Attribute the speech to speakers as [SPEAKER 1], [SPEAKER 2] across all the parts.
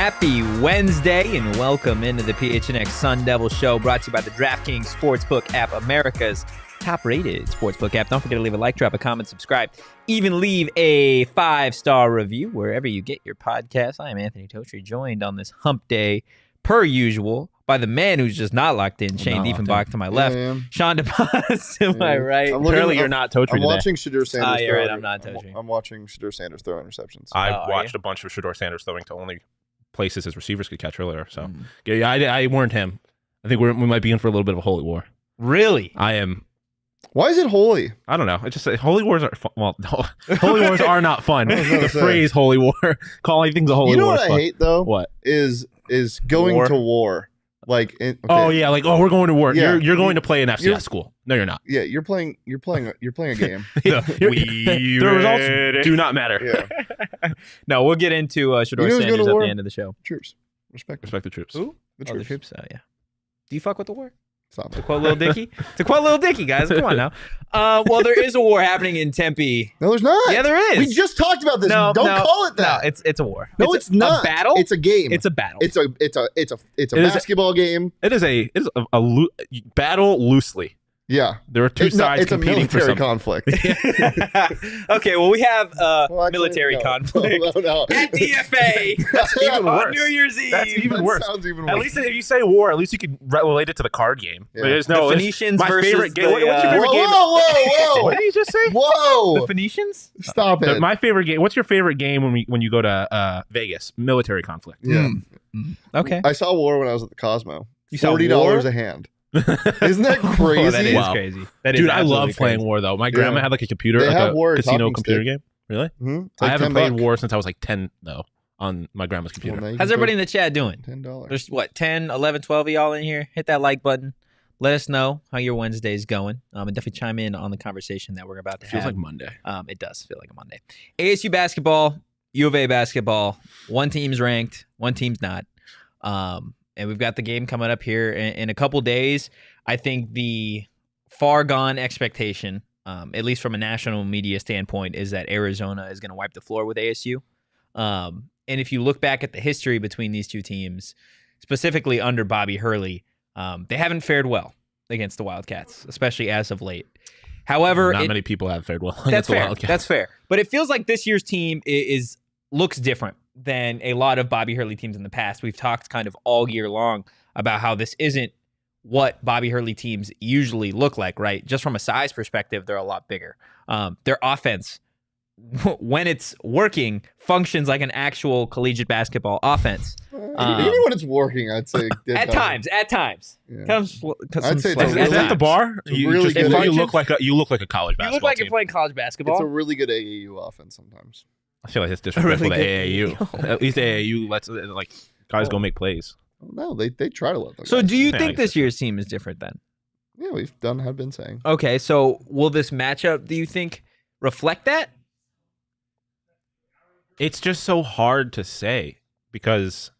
[SPEAKER 1] Happy Wednesday and welcome into the PHNX Sun Devil Show, brought to you by the DraftKings Sportsbook app, America's top-rated sportsbook app. Don't forget to leave a like, drop a comment, subscribe, even leave a 5-star review wherever you get your podcasts. I am Anthony Totri, joined on this hump day, per usual, by the man who's just not locked in, Shane Diefenbach to my left, Shawn to my right.
[SPEAKER 2] Apparently you're not Totri today.
[SPEAKER 3] I'm watching Shedeur Sanders
[SPEAKER 1] you're right, I'm not Totri.
[SPEAKER 3] I'm watching Shedeur Sanders throw interceptions.
[SPEAKER 2] I watched a bunch of Shedeur Sanders throwing to only places his receivers could catch earlier. So yeah, I warned him. I think we might be in for a little bit of a holy war.
[SPEAKER 1] Really?
[SPEAKER 2] I am.
[SPEAKER 3] Why is it holy?
[SPEAKER 2] I don't know. I just say holy wars are fun. Well, no, holy wars are not fun. The phrase "holy war," calling things a holy war.
[SPEAKER 3] You know what
[SPEAKER 2] I
[SPEAKER 3] hate though?
[SPEAKER 2] What
[SPEAKER 3] is going to war? Like,
[SPEAKER 2] oh yeah, like we're going to war.
[SPEAKER 3] Yeah.
[SPEAKER 2] You're going to play an FCS school. No, you're not.
[SPEAKER 3] Yeah, you're playing a game.
[SPEAKER 2] The results do not matter.
[SPEAKER 3] Yeah.
[SPEAKER 1] No, we'll get into Shedeur Sanders at the end of the show.
[SPEAKER 3] Troops, respect
[SPEAKER 2] the troops.
[SPEAKER 1] Who?
[SPEAKER 3] The
[SPEAKER 1] troops. The troops. Oh yeah. Do you fuck with the war?
[SPEAKER 3] Stop.
[SPEAKER 1] To quote Lil Dicky. Guys. Come on now. Well, there is a war happening in Tempe.
[SPEAKER 3] No, there's not.
[SPEAKER 1] Yeah, there is.
[SPEAKER 3] We just talked about this. Don't call it that.
[SPEAKER 1] No, it's a war.
[SPEAKER 3] No, it's not.
[SPEAKER 1] A battle?
[SPEAKER 3] It's a game.
[SPEAKER 1] It's a battle.
[SPEAKER 3] It's a basketball game.
[SPEAKER 2] It is a battle loosely.
[SPEAKER 3] Yeah,
[SPEAKER 2] there are two sides competing for something.
[SPEAKER 3] Conflict.
[SPEAKER 1] Okay, well, we have military conflict
[SPEAKER 3] No.
[SPEAKER 1] at DFA.
[SPEAKER 2] That's even worse.
[SPEAKER 1] On New Year's Eve.
[SPEAKER 2] That's even worse.
[SPEAKER 3] Sounds even worse.
[SPEAKER 2] At least if you say war, at least you can relate it to the card game.
[SPEAKER 3] Yeah.
[SPEAKER 2] There's no
[SPEAKER 1] the Phoenicians
[SPEAKER 2] my
[SPEAKER 1] versus
[SPEAKER 2] favorite game. What's your
[SPEAKER 1] the,
[SPEAKER 2] favorite game?
[SPEAKER 3] Whoa!
[SPEAKER 2] What did you just say?
[SPEAKER 3] Whoa!
[SPEAKER 1] The Phoenicians?
[SPEAKER 3] Stop it.
[SPEAKER 2] My favorite game. What's your favorite game when you go to Vegas? Military conflict.
[SPEAKER 3] Yeah.
[SPEAKER 1] Okay.
[SPEAKER 3] I saw war when I was at the Cosmo.
[SPEAKER 1] You saw
[SPEAKER 3] $40 a hand. Isn't that crazy?
[SPEAKER 1] Oh, that is crazy.
[SPEAKER 2] Dude, I love playing war though. My grandma had like a computer,
[SPEAKER 3] they
[SPEAKER 2] like
[SPEAKER 3] have
[SPEAKER 2] a
[SPEAKER 3] war
[SPEAKER 2] casino computer game. Really?
[SPEAKER 3] Mm-hmm.
[SPEAKER 2] I haven't played
[SPEAKER 3] $10.
[SPEAKER 2] war since I was like 10 though on my grandma's computer.
[SPEAKER 3] Well,
[SPEAKER 1] how's everybody in the chat doing?
[SPEAKER 3] $10.
[SPEAKER 1] There's what, 10, 11, 12 of y'all in here? Hit that like button. Let us know how your Wednesday's going. And definitely chime in on the conversation that we're about to have.
[SPEAKER 2] Feels like Monday.
[SPEAKER 1] It does feel like a Monday. ASU basketball, U of A basketball. One team's ranked, one team's not. And we've got the game coming up here in a couple days. I think the far gone expectation, at least from a national media standpoint, is that Arizona is going to wipe the floor with ASU. And if you look back at the history between these two teams, specifically under Bobby Hurley, they haven't fared well against the Wildcats, especially as of late. However,
[SPEAKER 2] not many people have fared well against the Wildcats.
[SPEAKER 1] That's fair. But it feels like this year's team looks different than a lot of Bobby Hurley teams in the past. We've talked kind of all year long about how this isn't what Bobby Hurley teams usually look like, right? Just from a size perspective, they're a lot bigger. Their offense, when it's working, functions like an actual collegiate basketball offense.
[SPEAKER 3] Even when it's working, I'd say
[SPEAKER 1] at times.
[SPEAKER 3] Yeah.
[SPEAKER 1] I'd
[SPEAKER 3] say
[SPEAKER 2] Is that the bar? You look like a college basketball.
[SPEAKER 1] You look like
[SPEAKER 2] team.
[SPEAKER 1] you're playing college basketball.
[SPEAKER 3] It's a really good AAU offense sometimes.
[SPEAKER 2] I feel like it's disrespectful
[SPEAKER 1] Really
[SPEAKER 2] to AAU. At least AAU lets guys go make plays.
[SPEAKER 3] No, they try to let them.
[SPEAKER 1] So do you
[SPEAKER 2] Yeah,
[SPEAKER 1] think this year's team is different then?
[SPEAKER 3] Yeah, have been saying.
[SPEAKER 1] Okay, so will this matchup, do you think, reflect that?
[SPEAKER 2] It's just so hard to say because,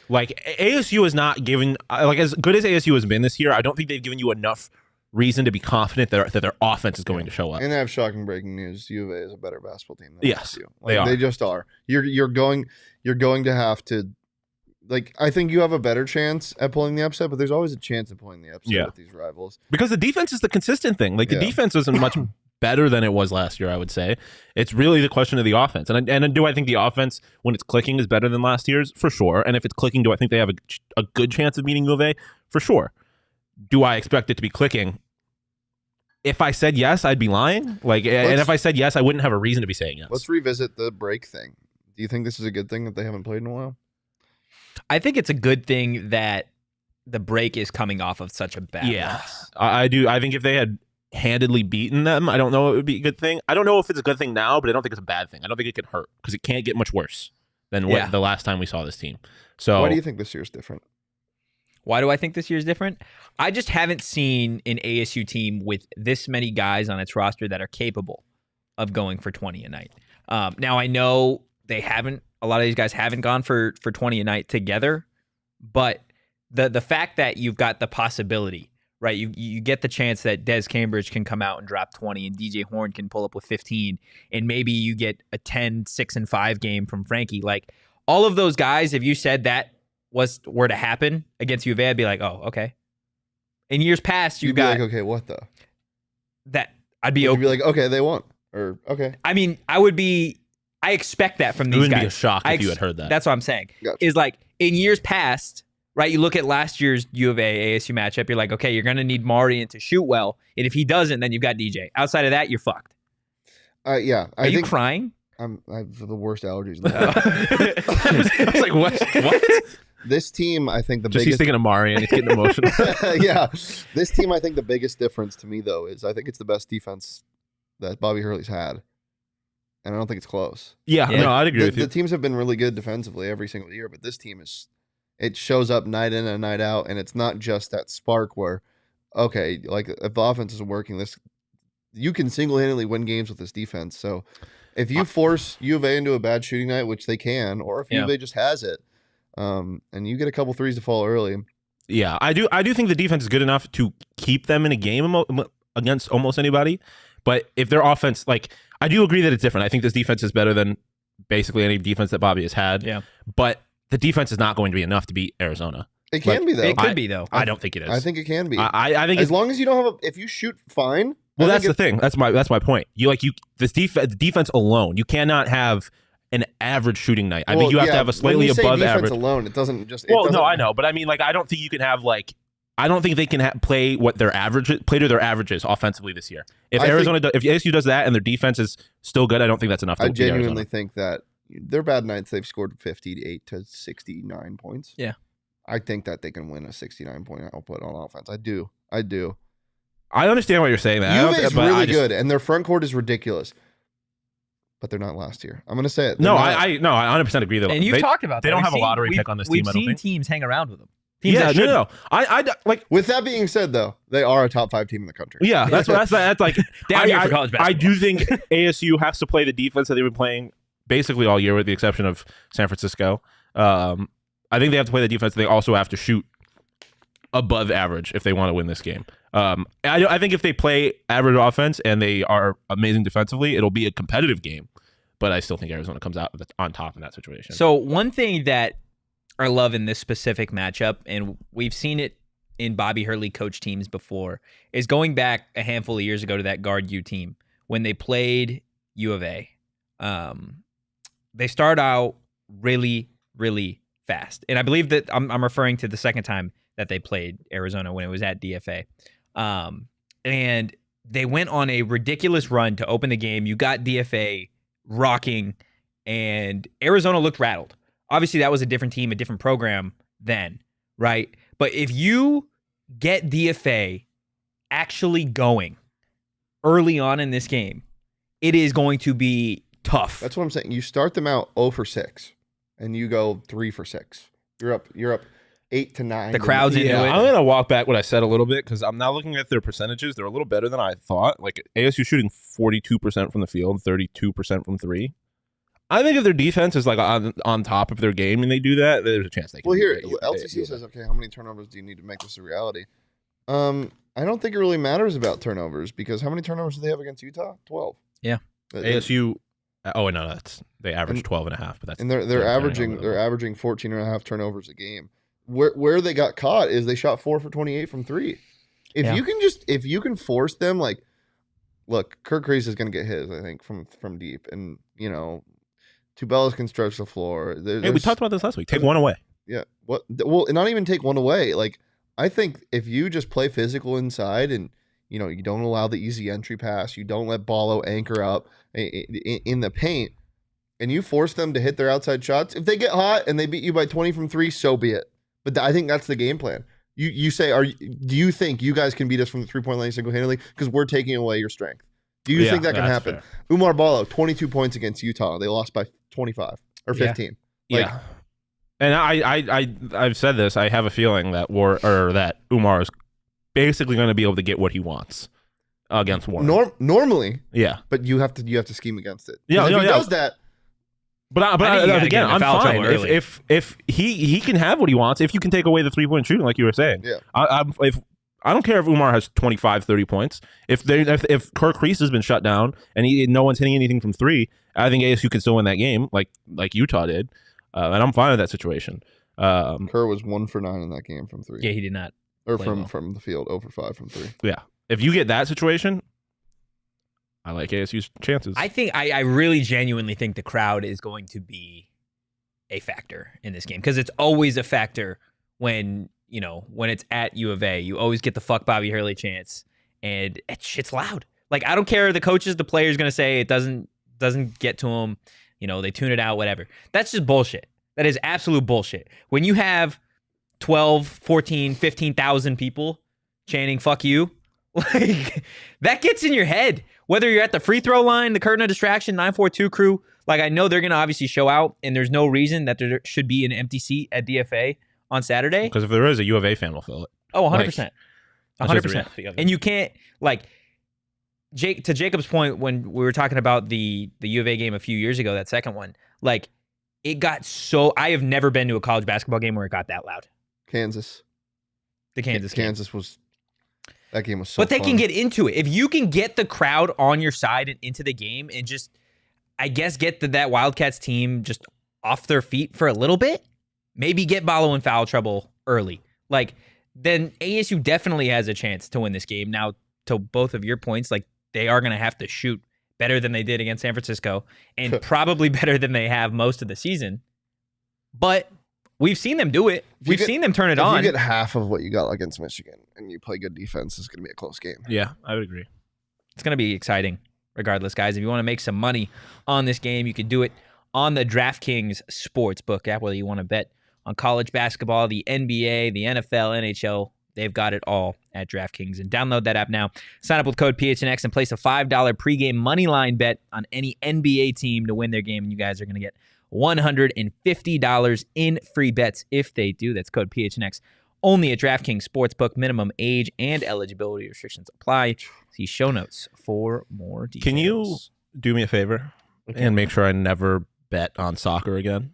[SPEAKER 2] like, ASU is not given as good as ASU has been this year. I don't think they've given you enough reason to be confident that their offense is going to show up.
[SPEAKER 3] And I have shocking breaking news: U of A is a better basketball team than
[SPEAKER 2] yes,
[SPEAKER 3] ASU.
[SPEAKER 2] they are.
[SPEAKER 3] They just are. You're going to have to. Like, I think you have a better chance at pulling the upset, but there's always a chance of pulling the upset with these rivals.
[SPEAKER 2] Because the defense is the consistent thing. Like, the defense isn't much better than it was last year, I would say. It's really the question of the offense. And do I think the offense, when it's clicking, is better than last year's? For sure. And if it's clicking, do I think they have a good chance of beating U of A? For sure. Do I expect it to be clicking? If I said yes, I'd be lying. And if I said yes, I wouldn't have a reason to be saying yes.
[SPEAKER 3] Let's revisit the break thing. Do you think this is a good thing that they haven't played in a while?
[SPEAKER 1] I think it's a good thing that the break is coming off of such a bad
[SPEAKER 2] loss. I do. I think if they had handedly beaten them, I don't know if it would be a good thing. I don't know if it's a good thing now, but I don't think it's a bad thing. I don't think it can hurt because it can't get much worse than what the last time we saw this team. So
[SPEAKER 3] why do you think this year's different?
[SPEAKER 1] Why do I think this year's different? I just haven't seen an ASU team with this many guys on its roster that are capable of going for 20 a night. Now, I know they haven't. A lot of these guys haven't gone for 20 a night together, but the fact that you've got the possibility, right? You get the chance that Des Cambridge can come out and drop 20 and DJ Horn can pull up with 15, and maybe you get a 10, 6, and 5 game from Frankie. Like, all of those guys, if you said that were to happen against U of A, I'd be like, oh, okay. In years past,
[SPEAKER 3] You'd be like, okay, what though?
[SPEAKER 1] That I'd be
[SPEAKER 3] You'd
[SPEAKER 1] okay.
[SPEAKER 3] be like, okay, they won, or okay.
[SPEAKER 1] I mean, I expect that from these guys.
[SPEAKER 2] It wouldn't be a shock if you had heard that.
[SPEAKER 1] That's what I'm saying.
[SPEAKER 3] Gotcha.
[SPEAKER 1] Is like in years past, right? You look at last year's U of A ASU matchup. You're like, okay, you're going to need Marian to shoot well, and if he doesn't, then you've got DJ. Outside of that, you're fucked.
[SPEAKER 3] Yeah.
[SPEAKER 1] Are you crying?
[SPEAKER 3] I have the worst allergies. In the
[SPEAKER 2] I was like, what?
[SPEAKER 3] This team, I think
[SPEAKER 2] He's thinking of Mari and he's getting emotional.
[SPEAKER 3] Yeah. This team, I think the biggest difference to me, though, is I think it's the best defense that Bobby Hurley's had. And I don't think it's close.
[SPEAKER 2] Yeah. No, I'd agree with you.
[SPEAKER 3] The teams have been really good defensively every single year, but this team it shows up night in and night out, and it's not just that spark where, okay, like if the offense isn't working, you can single-handedly win games with this defense. So if you force U of A into a bad shooting night, which they can, or if U of A just has it, and you get a couple threes to fall early.
[SPEAKER 2] Yeah, I do think the defense is good enough to keep them in a game against almost anybody. But if their offense, like, I do agree that it's different. I think this defense is better than basically any defense that Bobby has had.
[SPEAKER 1] Yeah.
[SPEAKER 2] But the defense is not going to be enough to beat Arizona.
[SPEAKER 3] It can be, though.
[SPEAKER 1] It could be, though.
[SPEAKER 2] I don't think it is.
[SPEAKER 3] I think it can be.
[SPEAKER 2] I think
[SPEAKER 3] as long as you don't have if you shoot fine.
[SPEAKER 2] Well, that's the thing. That's my point. This defense alone, you cannot have an average shooting night. I think you have to have a slightly above average.
[SPEAKER 3] Alone, it doesn't just.
[SPEAKER 2] No, I know, but I mean, like, I don't think you can have I don't think they can play what their play to their averages offensively this year. If if ASU does that and their defense is still good, I don't think that's enough.
[SPEAKER 3] I genuinely think that their bad nights, they've scored 58 to 69 points.
[SPEAKER 1] Yeah,
[SPEAKER 3] I think that they can win a 69-point output on offense. I do.
[SPEAKER 2] I understand what you're saying.
[SPEAKER 3] UVA is really good, and their front court is ridiculous. But they're not last year. I'm going to say it.
[SPEAKER 2] I 100% agree though.
[SPEAKER 1] And you've talked about that.
[SPEAKER 2] They don't have a lottery pick on this team.
[SPEAKER 1] We've seen teams hang around with them.
[SPEAKER 2] No. I like.
[SPEAKER 3] With that being said, though, they are a top 5 team in the country.
[SPEAKER 2] Yeah, that's like
[SPEAKER 1] down here for college basketball.
[SPEAKER 2] I do think ASU has to play the defense that they've been playing basically all year, with the exception of San Francisco. I think they have to play the defense. They also have to shoot above average if they want to win this game. I think if they play average offense and they are amazing defensively, it'll be a competitive game. But I still think Arizona comes out on top in that situation.
[SPEAKER 1] So one thing that I love in this specific matchup, and we've seen it in Bobby Hurley coach teams before, is going back a handful of years ago to that guard U team when they played U of A. They start out really, really fast. And I believe that I'm referring to the second time that they played Arizona when it was at DFA. And they went on a ridiculous run to open the game. You got DFA rocking, and Arizona looked rattled. Obviously, that was a different team, a different program then, right? But if you get DFA actually going early on in this game, it is going to be tough.
[SPEAKER 3] That's what I'm saying. You start them out 0 for 6, and you go 3 for 6. You're up 8 to 9.
[SPEAKER 1] The crowd's into it.
[SPEAKER 2] I'm going to walk back what I said a little bit because I'm now looking at their percentages. They're a little better than I thought. Like ASU shooting 42% from the field, 32% from 3. I think if their defense is like on top of their game and they do that, there's a chance they can.
[SPEAKER 3] Well, here LTC says, okay, how many turnovers do you need to make this a reality? I don't think it really matters about turnovers because how many turnovers do they have against Utah? 12.
[SPEAKER 1] Yeah.
[SPEAKER 2] ASU. Oh no, they average 12.5, but that's
[SPEAKER 3] and they're averaging 14.5 turnovers a game. Where they got caught is they shot 4 for 28 from 3. If you can force them, like, look, Kirk Reese is going to get his, I think, from deep, and Tubelis can stretch the floor.
[SPEAKER 2] Hey, we talked about this last week. Take one away.
[SPEAKER 3] Yeah. Well, not even take one away. Like, I think if you just play physical inside and you don't allow the easy entry pass, you don't let Ballo anchor up in the paint, and you force them to hit their outside shots. If they get hot and they beat you by 20 from 3, so be it. But I think that's the game plan. You say, do you think you guys can beat us from the 3-point line single-handedly? Because we're taking away your strength. Do you think that can happen? Fair. Umar Ballo, 22 points against Utah. They lost by 25 or 15.
[SPEAKER 2] Yeah. And I've said this. I have a feeling that that Umar is basically going to be able to get what he wants against Warren.
[SPEAKER 3] Normally,
[SPEAKER 2] yeah.
[SPEAKER 3] But you have to scheme against it.
[SPEAKER 2] Yeah,
[SPEAKER 3] if he does that.
[SPEAKER 2] But again, I'm fine if he can have what he wants. If you can take away the 3-point shooting, like you were saying,
[SPEAKER 3] yeah.
[SPEAKER 2] I don't care if Umar has 25, 30 points. If Kirk Reese has been shut down and no one's hitting anything from 3, I think ASU can still win that game, like Utah did. and I'm fine with that situation.
[SPEAKER 3] Kerr was 1 for 9 in that game from 3.
[SPEAKER 1] Yeah, he did not.
[SPEAKER 3] Or
[SPEAKER 1] play
[SPEAKER 3] from the field, 0 for 5 from 3.
[SPEAKER 2] Yeah. If you get that situation, I like ASU's chances.
[SPEAKER 1] I think I really genuinely think the crowd is going to be a factor in this game because it's always a factor when it's at U of A. You always get the fuck Bobby Hurley chance, and shit's loud. Like, I don't care the coaches, the players going to say it doesn't get to them. They tune it out, whatever. That's just bullshit. That is absolute bullshit. When you have 12, 14, 15,000 people chanting "fuck you," like that gets in your head. Whether you're at the free throw line, the curtain of distraction, 942 crew, like I know they're going to obviously show out, and there's no reason that there should be an empty seat at DFA on Saturday.
[SPEAKER 2] Because if there is, a U of A fan will fill it.
[SPEAKER 1] Oh, 100%. 100%. And you can't, to Jacob's point, when we were talking about the U of A game a few years ago, that second one, it got so, I have never been to a college basketball game where it got that loud.
[SPEAKER 3] Kansas.
[SPEAKER 1] The Kansas game.
[SPEAKER 3] Kansas was... That game was so
[SPEAKER 1] But they
[SPEAKER 3] fun.
[SPEAKER 1] can get into it. If you can get the crowd on your side and into the game and just, I guess, get that Wildcats team just off their feet for a little bit, maybe get Ballo in foul trouble early, then ASU definitely has a chance to win this game. Now, to both of your points, they are going to have to shoot better than they did against San Francisco and probably better than they have most of the season. But we've seen them do it. We've seen them turn it on.
[SPEAKER 3] If you get half of what you got against Michigan and you play good defense, it's going to be a close game.
[SPEAKER 2] Yeah, I would agree.
[SPEAKER 1] It's going to be exciting regardless, guys. If you want to make some money on this game, you can do it on the DraftKings Sportsbook app, whether you want to bet on college basketball, the NBA, the NFL, NHL. They've got it all at DraftKings. And download that app now. Sign up with code PHNX and place a $5 pregame moneyline bet on any NBA team to win their game. And you guys are going to get $150 in free bets if they do. That's code PHNX. Only at DraftKings Sportsbook. Minimum age and eligibility restrictions apply. See show notes for more details.
[SPEAKER 2] Can you do me a favor and make sure I never bet on soccer again?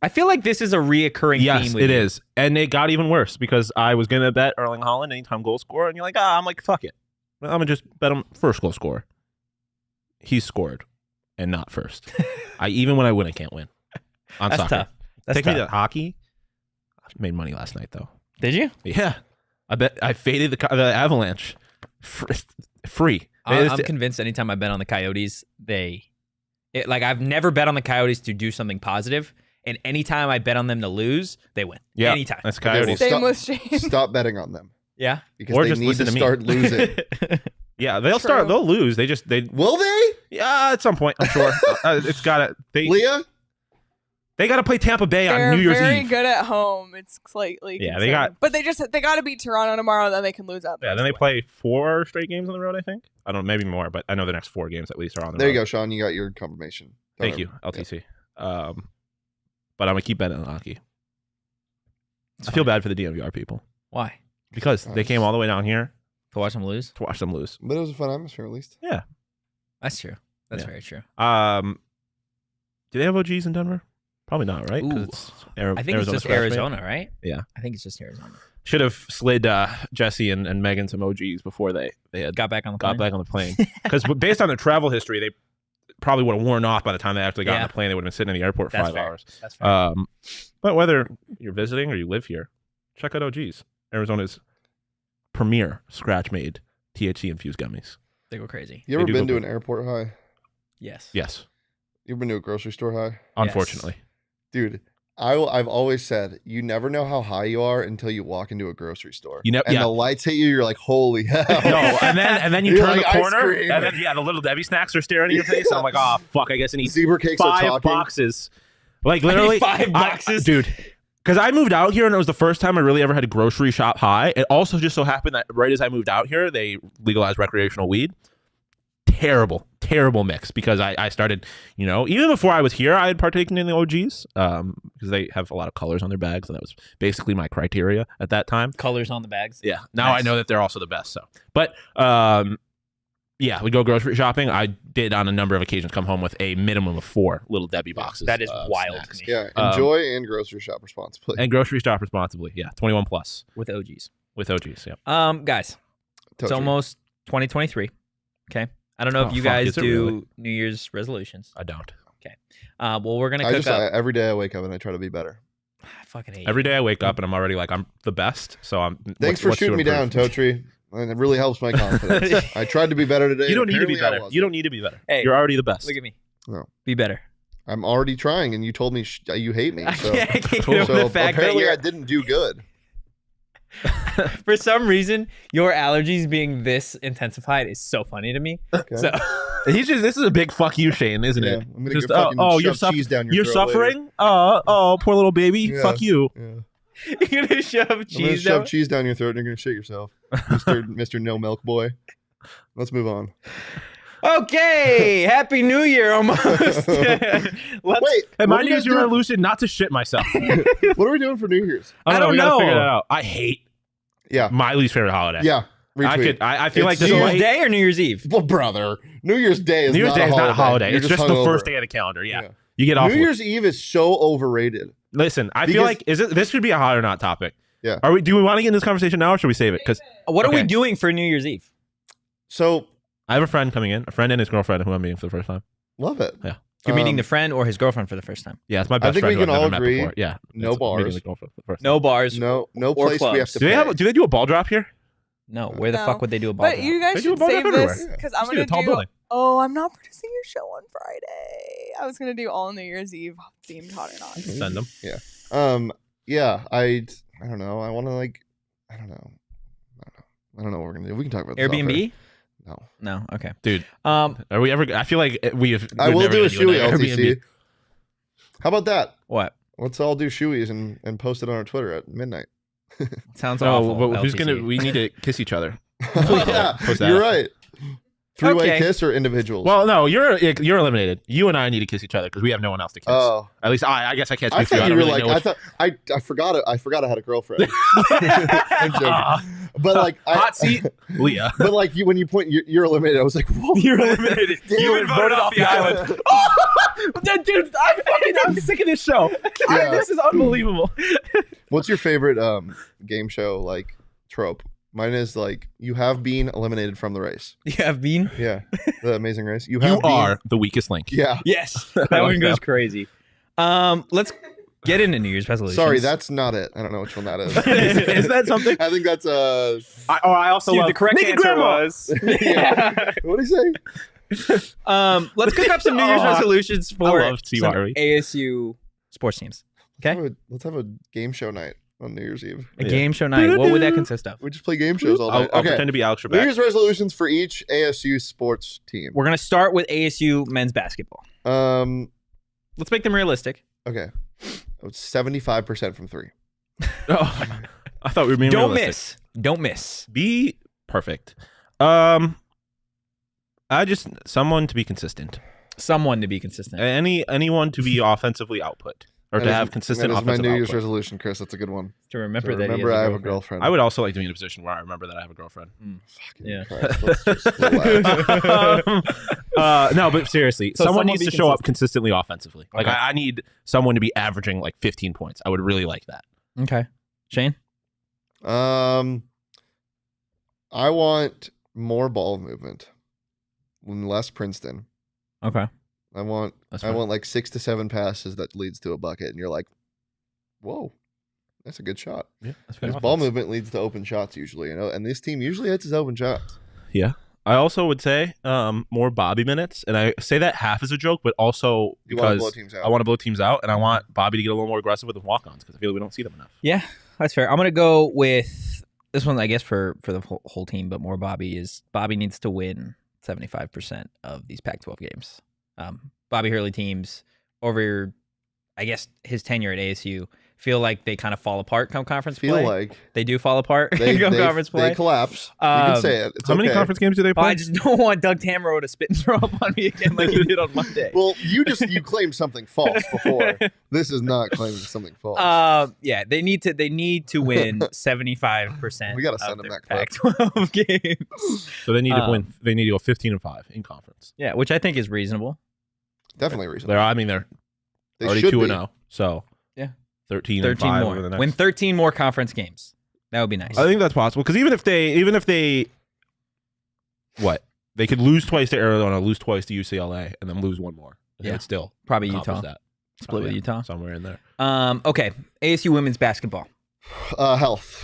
[SPEAKER 1] I feel like this is a reoccurring theme.
[SPEAKER 2] Yes,
[SPEAKER 1] with
[SPEAKER 2] it
[SPEAKER 1] you.
[SPEAKER 2] is. And it got even worse because I was going to bet Erling Haaland anytime goal scorer, and you're like, I'm like, fuck it. I'm going to just bet him first goal scorer. He scored and not first. Even when I win, I can't win on
[SPEAKER 1] That's
[SPEAKER 2] soccer.
[SPEAKER 1] tough. That's
[SPEAKER 2] Take
[SPEAKER 1] tough.
[SPEAKER 2] me to hockey. I made money last night, though.
[SPEAKER 1] Did you?
[SPEAKER 2] Yeah. I faded the Avalanche. Free.
[SPEAKER 1] I'm convinced anytime I bet on the Coyotes, I've never bet on the Coyotes to do something positive, and anytime I bet on them to lose, they win.
[SPEAKER 2] Yeah,
[SPEAKER 1] anytime.
[SPEAKER 2] That's Coyotes.
[SPEAKER 4] Same with Shane.
[SPEAKER 3] Stop betting on them.
[SPEAKER 1] Yeah.
[SPEAKER 3] Because
[SPEAKER 2] Or
[SPEAKER 3] they
[SPEAKER 2] just
[SPEAKER 3] need
[SPEAKER 2] listen
[SPEAKER 3] to
[SPEAKER 2] to me.
[SPEAKER 3] start losing.
[SPEAKER 2] Yeah, they'll
[SPEAKER 4] True.
[SPEAKER 2] They'll lose. They
[SPEAKER 3] Will they?
[SPEAKER 2] yeah, at some point, I'm sure. It's got to.
[SPEAKER 3] Leah?
[SPEAKER 2] They got to play Tampa Bay
[SPEAKER 4] They're
[SPEAKER 2] on New Year's
[SPEAKER 4] very
[SPEAKER 2] Eve.
[SPEAKER 4] good at home. It's slightly
[SPEAKER 2] Yeah,
[SPEAKER 4] concerning. But they got to beat Toronto tomorrow, then they can lose out.
[SPEAKER 2] Yeah, then they play 4 straight games on the road, I think. I don't know, maybe more, but I know the next 4 games at least are on the road.
[SPEAKER 3] There you go, Shawn. You got your confirmation.
[SPEAKER 2] Thank you, LTC. But I'm going to keep betting on hockey. I feel bad for the DMVR people.
[SPEAKER 1] Why?
[SPEAKER 2] Because they came all the way down here
[SPEAKER 1] To watch them lose?
[SPEAKER 2] to watch them lose.
[SPEAKER 3] But it was a fun atmosphere, at least.
[SPEAKER 2] Yeah.
[SPEAKER 1] That's true. That's
[SPEAKER 2] Yeah.
[SPEAKER 1] very true.
[SPEAKER 2] Do they have OGs in Denver? Probably not, right? 'Cause
[SPEAKER 1] Ooh.
[SPEAKER 2] it's
[SPEAKER 1] I think it's just
[SPEAKER 2] scratch made.
[SPEAKER 1] Arizona, right?
[SPEAKER 2] Yeah.
[SPEAKER 1] I think it's just Arizona.
[SPEAKER 2] Should have slid Jesse and Megan some OGs before they had
[SPEAKER 1] Got back on the
[SPEAKER 2] got
[SPEAKER 1] plane.
[SPEAKER 2] back on the plane. Because based on their travel history, they probably would have worn off by the time they actually got on
[SPEAKER 1] Yeah.
[SPEAKER 2] the plane. They would have been sitting in the airport for
[SPEAKER 1] That's
[SPEAKER 2] 5
[SPEAKER 1] fair.
[SPEAKER 2] hours.
[SPEAKER 1] That's fair.
[SPEAKER 2] But whether you're visiting or you live here, check out OGs. Arizona's premier scratch-made THC-infused gummies.
[SPEAKER 1] They go crazy.
[SPEAKER 3] You ever
[SPEAKER 2] do
[SPEAKER 3] been
[SPEAKER 2] go
[SPEAKER 3] to an
[SPEAKER 2] big.
[SPEAKER 3] airport high?
[SPEAKER 1] Yes.
[SPEAKER 2] Yes,
[SPEAKER 3] You ever been to a grocery store high?
[SPEAKER 2] unfortunately.
[SPEAKER 3] Dude, I've always said you never know how high you are until you walk into a grocery store.
[SPEAKER 2] You know-
[SPEAKER 3] and
[SPEAKER 2] yeah.
[SPEAKER 3] the lights hit you, you're like, holy hell.
[SPEAKER 2] No, and then you
[SPEAKER 3] You're
[SPEAKER 2] turn
[SPEAKER 3] like,
[SPEAKER 2] the
[SPEAKER 3] ice
[SPEAKER 2] corner,
[SPEAKER 3] cream.
[SPEAKER 2] and then the little Debbie snacks are staring at your face. And I'm like, oh fuck, I guess I need
[SPEAKER 3] Zebra cakes are
[SPEAKER 2] 5
[SPEAKER 3] talking.
[SPEAKER 2] boxes. Like literally
[SPEAKER 1] 5 boxes?
[SPEAKER 2] dude. Because I moved out here and it was the first time I really ever had to grocery shop high. It also just so happened that right as I moved out here, they legalized recreational weed. Terrible mix because I started, even before I was here, I had partaken in the OGs because they have a lot of colors on their bags, and that was basically my criteria at that time.
[SPEAKER 1] Colors on the bags.
[SPEAKER 2] Yeah. Now
[SPEAKER 1] Nice.
[SPEAKER 2] I know that they're also the best. So, but yeah, we go grocery shopping. I did on a number of occasions come home with a minimum of 4 little Debbie boxes.
[SPEAKER 1] That is
[SPEAKER 2] of
[SPEAKER 1] wild
[SPEAKER 2] snacks.
[SPEAKER 1] to me.
[SPEAKER 3] Yeah, enjoy and grocery shop responsibly.
[SPEAKER 2] And grocery shop responsibly. Yeah, 21 plus
[SPEAKER 1] With OGs.
[SPEAKER 2] with OGs. Yeah.
[SPEAKER 1] Guys,
[SPEAKER 3] Told
[SPEAKER 1] it's
[SPEAKER 3] you.
[SPEAKER 1] almost 2023. Okay. I don't know if
[SPEAKER 2] Oh,
[SPEAKER 1] you
[SPEAKER 2] fuck,
[SPEAKER 1] guys
[SPEAKER 2] is it
[SPEAKER 1] do
[SPEAKER 2] really?
[SPEAKER 1] New Year's resolutions.
[SPEAKER 2] I don't.
[SPEAKER 1] Well, we're gonna cook up.
[SPEAKER 3] Every day I wake up and I try to be better.
[SPEAKER 1] I fucking hate
[SPEAKER 2] Every day I wake up and I'm already like, I'm the best. So I'm.
[SPEAKER 3] Thanks for shooting me down, Totri. And it really helps my confidence. I tried to be better today.
[SPEAKER 2] You don't need to be better. You don't need to be better.
[SPEAKER 1] Hey,
[SPEAKER 2] you're already the best.
[SPEAKER 1] Look at me.
[SPEAKER 3] No.
[SPEAKER 1] Be better.
[SPEAKER 3] I'm already trying, and you told me you hate me. So,
[SPEAKER 1] I can't get over the fact
[SPEAKER 3] apparently
[SPEAKER 1] that
[SPEAKER 3] I didn't do good.
[SPEAKER 1] For some reason, your allergies being this intensified is so funny to me.
[SPEAKER 3] Okay.
[SPEAKER 1] So
[SPEAKER 2] This is a big fuck you, Shane, isn't it?
[SPEAKER 3] I'm gonna shove cheese down your
[SPEAKER 2] you're
[SPEAKER 3] throat
[SPEAKER 2] suffering.
[SPEAKER 3] later.
[SPEAKER 2] Oh, poor little baby.
[SPEAKER 3] Yeah.
[SPEAKER 2] Fuck you.
[SPEAKER 3] Yeah.
[SPEAKER 1] you're gonna shove cheese
[SPEAKER 3] I'm gonna
[SPEAKER 1] down.
[SPEAKER 3] shove cheese down your throat, and you're gonna shit yourself, Mr. No Milk Boy. Let's move on.
[SPEAKER 1] Okay, Happy New Year almost. Let's,
[SPEAKER 3] Wait,
[SPEAKER 2] And my
[SPEAKER 3] what are
[SPEAKER 2] New
[SPEAKER 3] you
[SPEAKER 2] Year's
[SPEAKER 3] guys doing?
[SPEAKER 2] resolution not to shit myself.
[SPEAKER 3] What are we doing for New Year's?
[SPEAKER 1] I don't
[SPEAKER 2] We gotta
[SPEAKER 1] know.
[SPEAKER 2] figure that out. I hate
[SPEAKER 3] Yeah,
[SPEAKER 2] my least favorite holiday.
[SPEAKER 3] yeah. Retweet.
[SPEAKER 2] I feel like
[SPEAKER 3] It's
[SPEAKER 2] this
[SPEAKER 1] New
[SPEAKER 2] is
[SPEAKER 1] Year's
[SPEAKER 2] why
[SPEAKER 1] Day or New Year's Eve?
[SPEAKER 3] Well, brother, New Year's Day is
[SPEAKER 2] New Year's
[SPEAKER 3] not
[SPEAKER 2] Day
[SPEAKER 3] a
[SPEAKER 2] is
[SPEAKER 3] holiday.
[SPEAKER 2] not a holiday.
[SPEAKER 3] You're
[SPEAKER 2] It's just the
[SPEAKER 3] hungover.
[SPEAKER 2] first day of the calendar. Yeah. You get off.
[SPEAKER 3] New Year's Eve is so overrated.
[SPEAKER 2] Listen, I feel
[SPEAKER 3] Because-
[SPEAKER 2] like this should be a hot or not topic.
[SPEAKER 3] Yeah.
[SPEAKER 2] Do we want to get in this conversation now or should we save it? Because
[SPEAKER 1] What are we
[SPEAKER 2] Okay.
[SPEAKER 1] doing for New Year's Eve?
[SPEAKER 3] So
[SPEAKER 2] I have a friend coming in, a friend and his girlfriend who I'm meeting for the first time.
[SPEAKER 3] love it.
[SPEAKER 2] Yeah.
[SPEAKER 1] You're meeting the friend or his girlfriend for the first time?
[SPEAKER 2] Yeah, it's my best
[SPEAKER 3] think
[SPEAKER 2] friend
[SPEAKER 3] we
[SPEAKER 2] who
[SPEAKER 3] can
[SPEAKER 2] I've
[SPEAKER 3] all
[SPEAKER 2] never
[SPEAKER 3] agree,
[SPEAKER 2] met before. Yeah.
[SPEAKER 3] no
[SPEAKER 2] it's
[SPEAKER 3] bars.
[SPEAKER 2] meeting the girlfriend for the first time.
[SPEAKER 1] No bars.
[SPEAKER 3] No
[SPEAKER 1] Or
[SPEAKER 3] place we have
[SPEAKER 1] clubs.
[SPEAKER 3] to
[SPEAKER 2] Do
[SPEAKER 3] pay.
[SPEAKER 2] they do a ball drop here?
[SPEAKER 1] No. Where the
[SPEAKER 4] No.
[SPEAKER 1] fuck would they do a ball
[SPEAKER 4] But
[SPEAKER 1] drop?
[SPEAKER 4] you guys
[SPEAKER 2] They do a
[SPEAKER 4] should
[SPEAKER 2] ball
[SPEAKER 4] save
[SPEAKER 2] drop
[SPEAKER 4] this
[SPEAKER 2] everywhere.
[SPEAKER 4] because
[SPEAKER 2] Just
[SPEAKER 4] I'm
[SPEAKER 2] need
[SPEAKER 4] gonna
[SPEAKER 2] a tall
[SPEAKER 4] do.
[SPEAKER 2] building.
[SPEAKER 4] Oh, I'm not producing your show on Friday. I was gonna do all New Year's Eve themed hot or not.
[SPEAKER 2] Send them.
[SPEAKER 3] Yeah, I don't know. I want to I don't know what we're gonna do. We can talk about this
[SPEAKER 1] Airbnb?
[SPEAKER 3] No.
[SPEAKER 1] No. Okay.
[SPEAKER 2] Dude.
[SPEAKER 1] Um.
[SPEAKER 2] Are we ever? I feel like we have.
[SPEAKER 3] I
[SPEAKER 2] we're
[SPEAKER 3] will
[SPEAKER 2] never
[SPEAKER 3] do a
[SPEAKER 2] gonna
[SPEAKER 3] shoey
[SPEAKER 2] another
[SPEAKER 3] LTC.
[SPEAKER 2] Airbnb.
[SPEAKER 3] How about that?
[SPEAKER 1] What?
[SPEAKER 3] Let's all do shoeys and post it on our Twitter at midnight.
[SPEAKER 1] Sounds
[SPEAKER 2] No,
[SPEAKER 1] awful.
[SPEAKER 2] but who's
[SPEAKER 1] LTC.
[SPEAKER 2] gonna? We need to kiss each other.
[SPEAKER 3] Yeah,
[SPEAKER 2] Post that.
[SPEAKER 3] you're right. Three-way
[SPEAKER 1] Okay.
[SPEAKER 3] kiss or individuals?
[SPEAKER 2] Well, no, you're eliminated. You and I need to kiss each other because we have no one else to kiss.
[SPEAKER 3] Oh,
[SPEAKER 2] At least I guess I can't
[SPEAKER 3] I
[SPEAKER 2] speak for you.
[SPEAKER 3] thought
[SPEAKER 2] I
[SPEAKER 3] you
[SPEAKER 2] don't
[SPEAKER 3] were
[SPEAKER 2] really
[SPEAKER 3] like.
[SPEAKER 2] know
[SPEAKER 3] I
[SPEAKER 2] which-
[SPEAKER 3] thought I forgot it. I forgot I had a girlfriend. I'm joking. But like,
[SPEAKER 2] hot seat, Leah.
[SPEAKER 3] But like when you point, you're eliminated. I was like, whoa.
[SPEAKER 2] You're eliminated.
[SPEAKER 3] Damn.
[SPEAKER 2] You were voted off the island. Dude, I'm sick of this show.
[SPEAKER 3] Yeah.
[SPEAKER 2] This is unbelievable.
[SPEAKER 3] What's your favorite game show trope? Mine is you have been eliminated from the race.
[SPEAKER 1] You have been?
[SPEAKER 3] Yeah, the Amazing Race. You
[SPEAKER 2] You
[SPEAKER 3] have been,
[SPEAKER 2] are the weakest link.
[SPEAKER 3] Yeah.
[SPEAKER 1] Yes. That
[SPEAKER 2] I
[SPEAKER 1] one
[SPEAKER 2] like
[SPEAKER 1] goes
[SPEAKER 2] that.
[SPEAKER 1] crazy. Let's get into New Year's resolutions.
[SPEAKER 3] Sorry, that's not it. I don't know which one that is.
[SPEAKER 2] Is that something?
[SPEAKER 3] I think that's
[SPEAKER 2] I also
[SPEAKER 1] Dude,
[SPEAKER 2] love
[SPEAKER 1] the correct
[SPEAKER 2] Naked
[SPEAKER 1] answer
[SPEAKER 2] Grandma.
[SPEAKER 1] was.
[SPEAKER 3] yeah. What do you say?
[SPEAKER 1] Let's cook up some New Year's
[SPEAKER 2] Aw.
[SPEAKER 1] resolutions for
[SPEAKER 2] I love T.
[SPEAKER 1] some
[SPEAKER 2] Harvey.
[SPEAKER 1] ASU sports teams. Okay.
[SPEAKER 3] Let's have a game show night on New Year's Eve.
[SPEAKER 1] A
[SPEAKER 2] Yeah.
[SPEAKER 1] game show night. What would that consist of?
[SPEAKER 3] We just play game shows all
[SPEAKER 2] I'll
[SPEAKER 3] night. Okay.
[SPEAKER 2] pretend to be Alex
[SPEAKER 3] New
[SPEAKER 2] Trebek.
[SPEAKER 3] Year's resolutions for each ASU sports team.
[SPEAKER 1] We're gonna start with ASU men's basketball. Let's make them realistic.
[SPEAKER 3] Okay. It's 75% from 3.
[SPEAKER 2] Oh, I thought we were being
[SPEAKER 1] Don't
[SPEAKER 2] realistic.
[SPEAKER 1] miss. Don't miss.
[SPEAKER 2] Be perfect. Someone to be consistent.
[SPEAKER 1] Someone to be consistent.
[SPEAKER 2] Anyone to be offensively output or to have consistent
[SPEAKER 3] That is
[SPEAKER 2] offensive
[SPEAKER 3] my New Year's
[SPEAKER 2] output.
[SPEAKER 3] resolution, Chris. That's a good one.
[SPEAKER 1] to remember
[SPEAKER 3] So
[SPEAKER 1] that.
[SPEAKER 3] remember,
[SPEAKER 1] he
[SPEAKER 3] I
[SPEAKER 1] has
[SPEAKER 3] have a girlfriend.
[SPEAKER 2] I would also like to be in a position where I remember that I have a girlfriend.
[SPEAKER 3] Fucking
[SPEAKER 1] Yeah.
[SPEAKER 3] Christ, let's just relax.
[SPEAKER 2] No, but seriously,
[SPEAKER 1] So
[SPEAKER 2] someone
[SPEAKER 1] someone
[SPEAKER 2] needs
[SPEAKER 1] be
[SPEAKER 2] to show up
[SPEAKER 1] consistent.
[SPEAKER 2] consistently offensively. Like
[SPEAKER 1] Okay.
[SPEAKER 2] I need someone to be averaging like 15 points. I would really like that.
[SPEAKER 1] Okay. Shane.
[SPEAKER 3] I want more ball movement, less Princeton.
[SPEAKER 1] Okay.
[SPEAKER 3] I want
[SPEAKER 2] That's
[SPEAKER 3] I
[SPEAKER 2] fine.
[SPEAKER 3] want 6 to 7 passes that leads to a bucket, and you're like, whoa, that's a good shot.
[SPEAKER 2] Yeah, that's
[SPEAKER 3] Because
[SPEAKER 2] fair.
[SPEAKER 3] ball movement leads to open shots usually, and this team usually hits its open shots.
[SPEAKER 2] Yeah. I also would say more Bobby minutes, and I say that half as a joke, but also
[SPEAKER 3] You want to
[SPEAKER 2] because
[SPEAKER 3] blow teams out.
[SPEAKER 2] I want to blow teams out, and I want Bobby to get a little more aggressive with the walk-ons because I feel like we don't see them enough.
[SPEAKER 1] Yeah, that's fair. I'm gonna go with this one. I guess for the whole team, but more Bobby needs to win 75% of these Pac-12 games. Bobby Hurley teams over, I guess, his tenure at ASU feel like they kind of fall apart come conference play. They do fall apart
[SPEAKER 3] they
[SPEAKER 1] come conference play.
[SPEAKER 3] They collapse. You can say it. It's
[SPEAKER 2] How many
[SPEAKER 3] okay.
[SPEAKER 2] conference games do they play?
[SPEAKER 1] I just don't want Doug Tamro to spit and throw up on me again like you did on Monday.
[SPEAKER 3] Well, you claimed something false before. This is not claiming something false.
[SPEAKER 1] Yeah, they need to win 75%.
[SPEAKER 3] We gotta send
[SPEAKER 1] of
[SPEAKER 3] them
[SPEAKER 1] their
[SPEAKER 3] that clip.
[SPEAKER 1] Pac-12 games.
[SPEAKER 2] So they need to win. They need to go 15-5 in conference.
[SPEAKER 1] Yeah, which I think is reasonable.
[SPEAKER 3] Definitely reasonable.
[SPEAKER 2] They're
[SPEAKER 3] They
[SPEAKER 2] already
[SPEAKER 3] should
[SPEAKER 2] 2-0. So
[SPEAKER 1] Yeah.
[SPEAKER 2] 13
[SPEAKER 1] 13
[SPEAKER 2] 5
[SPEAKER 1] more.
[SPEAKER 2] over the next.
[SPEAKER 1] Win 13 more conference games. That would be nice.
[SPEAKER 2] I think that's possible because even if they what they could lose twice to Arizona, lose twice to UCLA, and then lose one more. They would still
[SPEAKER 1] Probably
[SPEAKER 2] accomplish
[SPEAKER 1] Utah.
[SPEAKER 2] that.
[SPEAKER 1] Split with Utah.
[SPEAKER 2] Somewhere in there.
[SPEAKER 1] Okay. ASU women's basketball.
[SPEAKER 3] Health.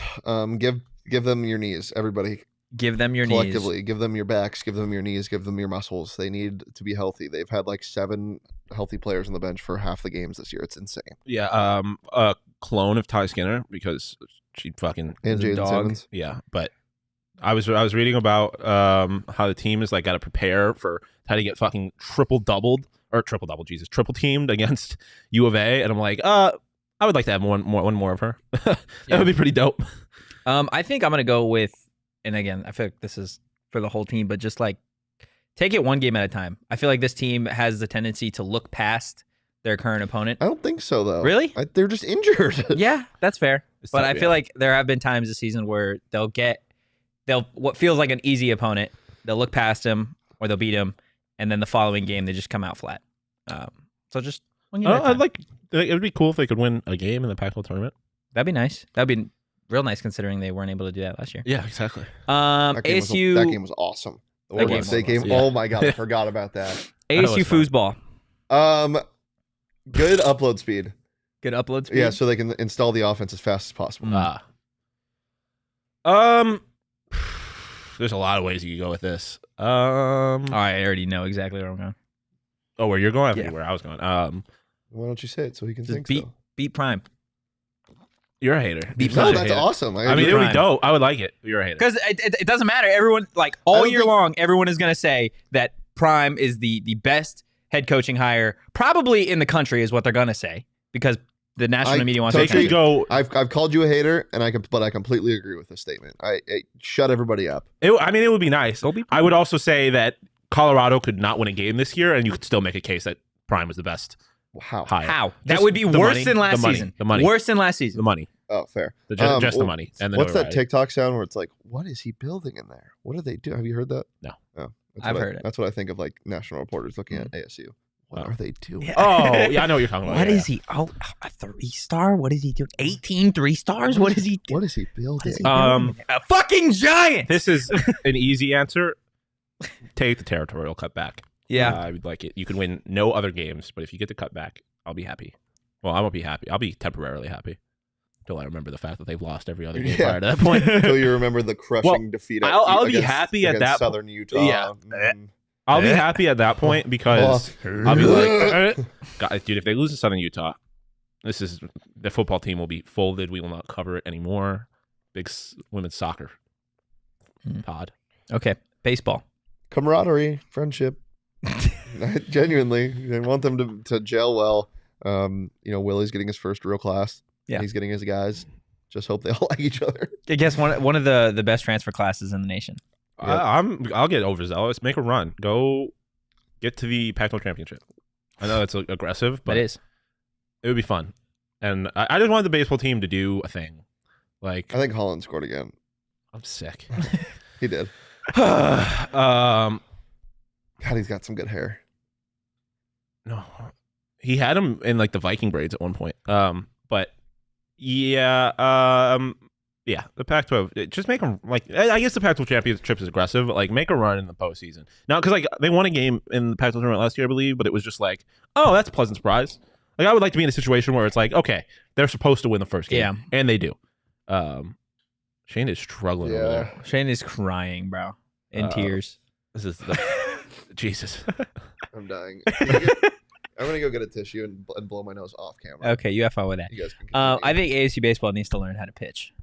[SPEAKER 3] Give them your knees, everybody.
[SPEAKER 1] Give them your
[SPEAKER 3] Collectively.
[SPEAKER 1] knees.
[SPEAKER 3] Give them your backs, give them your knees, give them your muscles. They need to be healthy. They've had like 7 healthy players on the bench for half the games this year. It's insane.
[SPEAKER 2] Yeah, a clone of Ty Skinner because she fucking
[SPEAKER 3] And Jaden Simmons.
[SPEAKER 2] Yeah, but I was reading about how the team is like got to prepare for how to get fucking triple teamed against U of A, and I'm like, I would like to have one more of her. That would be pretty dope.
[SPEAKER 1] I think I'm gonna go with, and again, I feel like this is for the whole team, but just like take it one game at a time. I feel like this team has the tendency to look past their current opponent.
[SPEAKER 3] I don't think so, though.
[SPEAKER 1] Really?
[SPEAKER 3] They're just injured.
[SPEAKER 1] Yeah, that's fair. But I
[SPEAKER 2] tough,
[SPEAKER 1] feel like there have been times this season where they'll what feels like an easy opponent, they'll look past him or they'll beat him, and then the following game they just come out flat. So just one game at a time.
[SPEAKER 2] It would be cool if they could win a game in the Pac-12 tournament.
[SPEAKER 1] That'd be nice. That'd be real nice considering they weren't able to do that last year.
[SPEAKER 2] Yeah, exactly.
[SPEAKER 3] That
[SPEAKER 1] ASU
[SPEAKER 3] game was awesome. The
[SPEAKER 1] That
[SPEAKER 3] Oregon
[SPEAKER 1] game
[SPEAKER 3] State
[SPEAKER 1] was
[SPEAKER 3] game.
[SPEAKER 1] awesome.
[SPEAKER 3] Oh my god, I forgot about that.
[SPEAKER 1] ASU foosball.
[SPEAKER 3] Good upload speed.
[SPEAKER 1] Good upload speed.
[SPEAKER 3] Yeah, so they can install the offense as fast as possible.
[SPEAKER 2] There's a lot of ways you can go with this.
[SPEAKER 1] I already know exactly where I'm going.
[SPEAKER 2] Oh, where you're going? I
[SPEAKER 1] Yeah.
[SPEAKER 2] think where I was going.
[SPEAKER 3] Why don't you say it so he can
[SPEAKER 1] Just
[SPEAKER 3] think
[SPEAKER 1] beat Prime.
[SPEAKER 2] You're a hater.
[SPEAKER 1] Beat
[SPEAKER 3] No,
[SPEAKER 1] Prime.
[SPEAKER 3] that's awesome.
[SPEAKER 2] I mean, it would be dope. I would like it. You're a hater.
[SPEAKER 1] Because it doesn't matter. Everyone, like all
[SPEAKER 3] don't
[SPEAKER 1] year
[SPEAKER 3] think-
[SPEAKER 1] long, everyone is going to say that Prime is the best head coaching hire probably in the country is what they're going to say because the national media wants
[SPEAKER 2] They
[SPEAKER 1] to
[SPEAKER 2] could go.
[SPEAKER 3] I've called you a hater, and I completely agree with this statement. I shut everybody up.
[SPEAKER 2] It would be nice. I would also say that Colorado could not win a game this year, and you could still make a case that Prime was the best
[SPEAKER 3] How?
[SPEAKER 2] hire.
[SPEAKER 1] How? That
[SPEAKER 2] Just
[SPEAKER 1] would be
[SPEAKER 2] the
[SPEAKER 1] worse
[SPEAKER 2] money,
[SPEAKER 1] than last
[SPEAKER 2] the money,
[SPEAKER 1] season.
[SPEAKER 2] the money.
[SPEAKER 1] Worse than last season.
[SPEAKER 2] The money.
[SPEAKER 3] Oh, fair.
[SPEAKER 2] Just the money. And the
[SPEAKER 3] what's that
[SPEAKER 2] notoriety.
[SPEAKER 3] TikTok sound where it's like, what is he building in there? What do they do? Have you heard that?
[SPEAKER 2] No.
[SPEAKER 3] Oh,
[SPEAKER 1] I've heard it.
[SPEAKER 3] That's what I think of like national reporters looking at ASU. What are they doing?
[SPEAKER 1] Yeah.
[SPEAKER 2] Oh, yeah, I know what you're talking about.
[SPEAKER 1] What
[SPEAKER 2] Yeah,
[SPEAKER 1] is he? Oh, a 3-star? What is he doing? 18 3-stars? What is he doing?
[SPEAKER 3] What is he building?
[SPEAKER 1] A fucking giant.
[SPEAKER 2] This is an easy answer. Take the territorial cutback.
[SPEAKER 1] Yeah.
[SPEAKER 2] I would like it. You can win no other games, but if you get the cutback, I'll be happy. Well, I won't be happy. I'll be temporarily happy until I remember the fact that they've lost every other game prior to that point.
[SPEAKER 3] Until you remember the crushing defeat.
[SPEAKER 2] I'll be happy at
[SPEAKER 3] against
[SPEAKER 2] that
[SPEAKER 3] Southern Utah.
[SPEAKER 2] Yeah.
[SPEAKER 3] Mm.
[SPEAKER 2] I'll be happy at that point because I'll be like, God, dude, if they lose to Southern Utah, the football team will be folded. We will not cover it anymore. Big women's soccer pod.
[SPEAKER 1] Okay. Baseball.
[SPEAKER 3] Camaraderie, friendship. Genuinely, they want them to gel well. Willie's getting his first real class.
[SPEAKER 1] Yeah.
[SPEAKER 3] He's getting his guys. Just hope they all like each other.
[SPEAKER 1] I guess one of the best transfer classes in the nation.
[SPEAKER 2] I'll get overzealous. Make a run. Go get to the Pac-12 championship. I know it's aggressive, but
[SPEAKER 1] It is.
[SPEAKER 2] it would be fun. And I just wanted the baseball team to do a thing. Like,
[SPEAKER 3] I think Holland scored again.
[SPEAKER 2] I'm sick.
[SPEAKER 3] He did.
[SPEAKER 2] God,
[SPEAKER 3] He's got some good hair.
[SPEAKER 2] no, he had him in like the Viking braids at one point. But yeah, the Pac-12. Just make them like. I guess the Pac-12 championship is aggressive, but like make a run in the postseason now because like they won a game in the Pac-12 tournament last year, I believe, but it was just like, oh, that's a pleasant surprise. Like I would like to be in a situation where it's like, okay, they're supposed to win the first game, and they do. Shane is struggling over there.
[SPEAKER 1] Shane is crying, bro, in tears.
[SPEAKER 2] This is Jesus.
[SPEAKER 3] I'm dying. I'm gonna go get a tissue and blow my nose off camera.
[SPEAKER 1] Okay, you have fun with that.
[SPEAKER 3] You guys can continue.
[SPEAKER 1] I think ASU baseball needs to learn how to pitch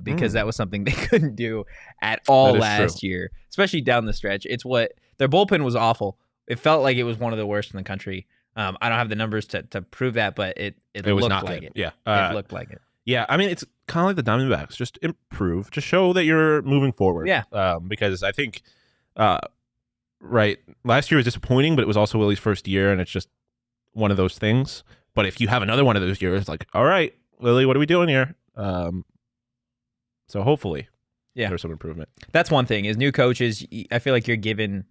[SPEAKER 1] because that was something they couldn't do at all last year, especially down the stretch. It's what their bullpen was awful. It felt like it was one of the worst in the country. I don't have the numbers to prove that, but it
[SPEAKER 2] was
[SPEAKER 1] looked
[SPEAKER 2] not
[SPEAKER 1] like
[SPEAKER 2] good.
[SPEAKER 1] it.
[SPEAKER 2] Yeah,
[SPEAKER 1] It looked like it.
[SPEAKER 2] Yeah, I mean, it's kind of like the Diamondbacks. Just improve. Just show that you're moving forward.
[SPEAKER 1] Yeah.
[SPEAKER 2] Because I think, last year was disappointing, but it was also Willie's first year, and it's just one of those things. But if you have another one of those years, like, all right, Willie, what are we doing here? So hopefully, there's some improvement.
[SPEAKER 1] That's one thing is new coaches. I feel like you're given,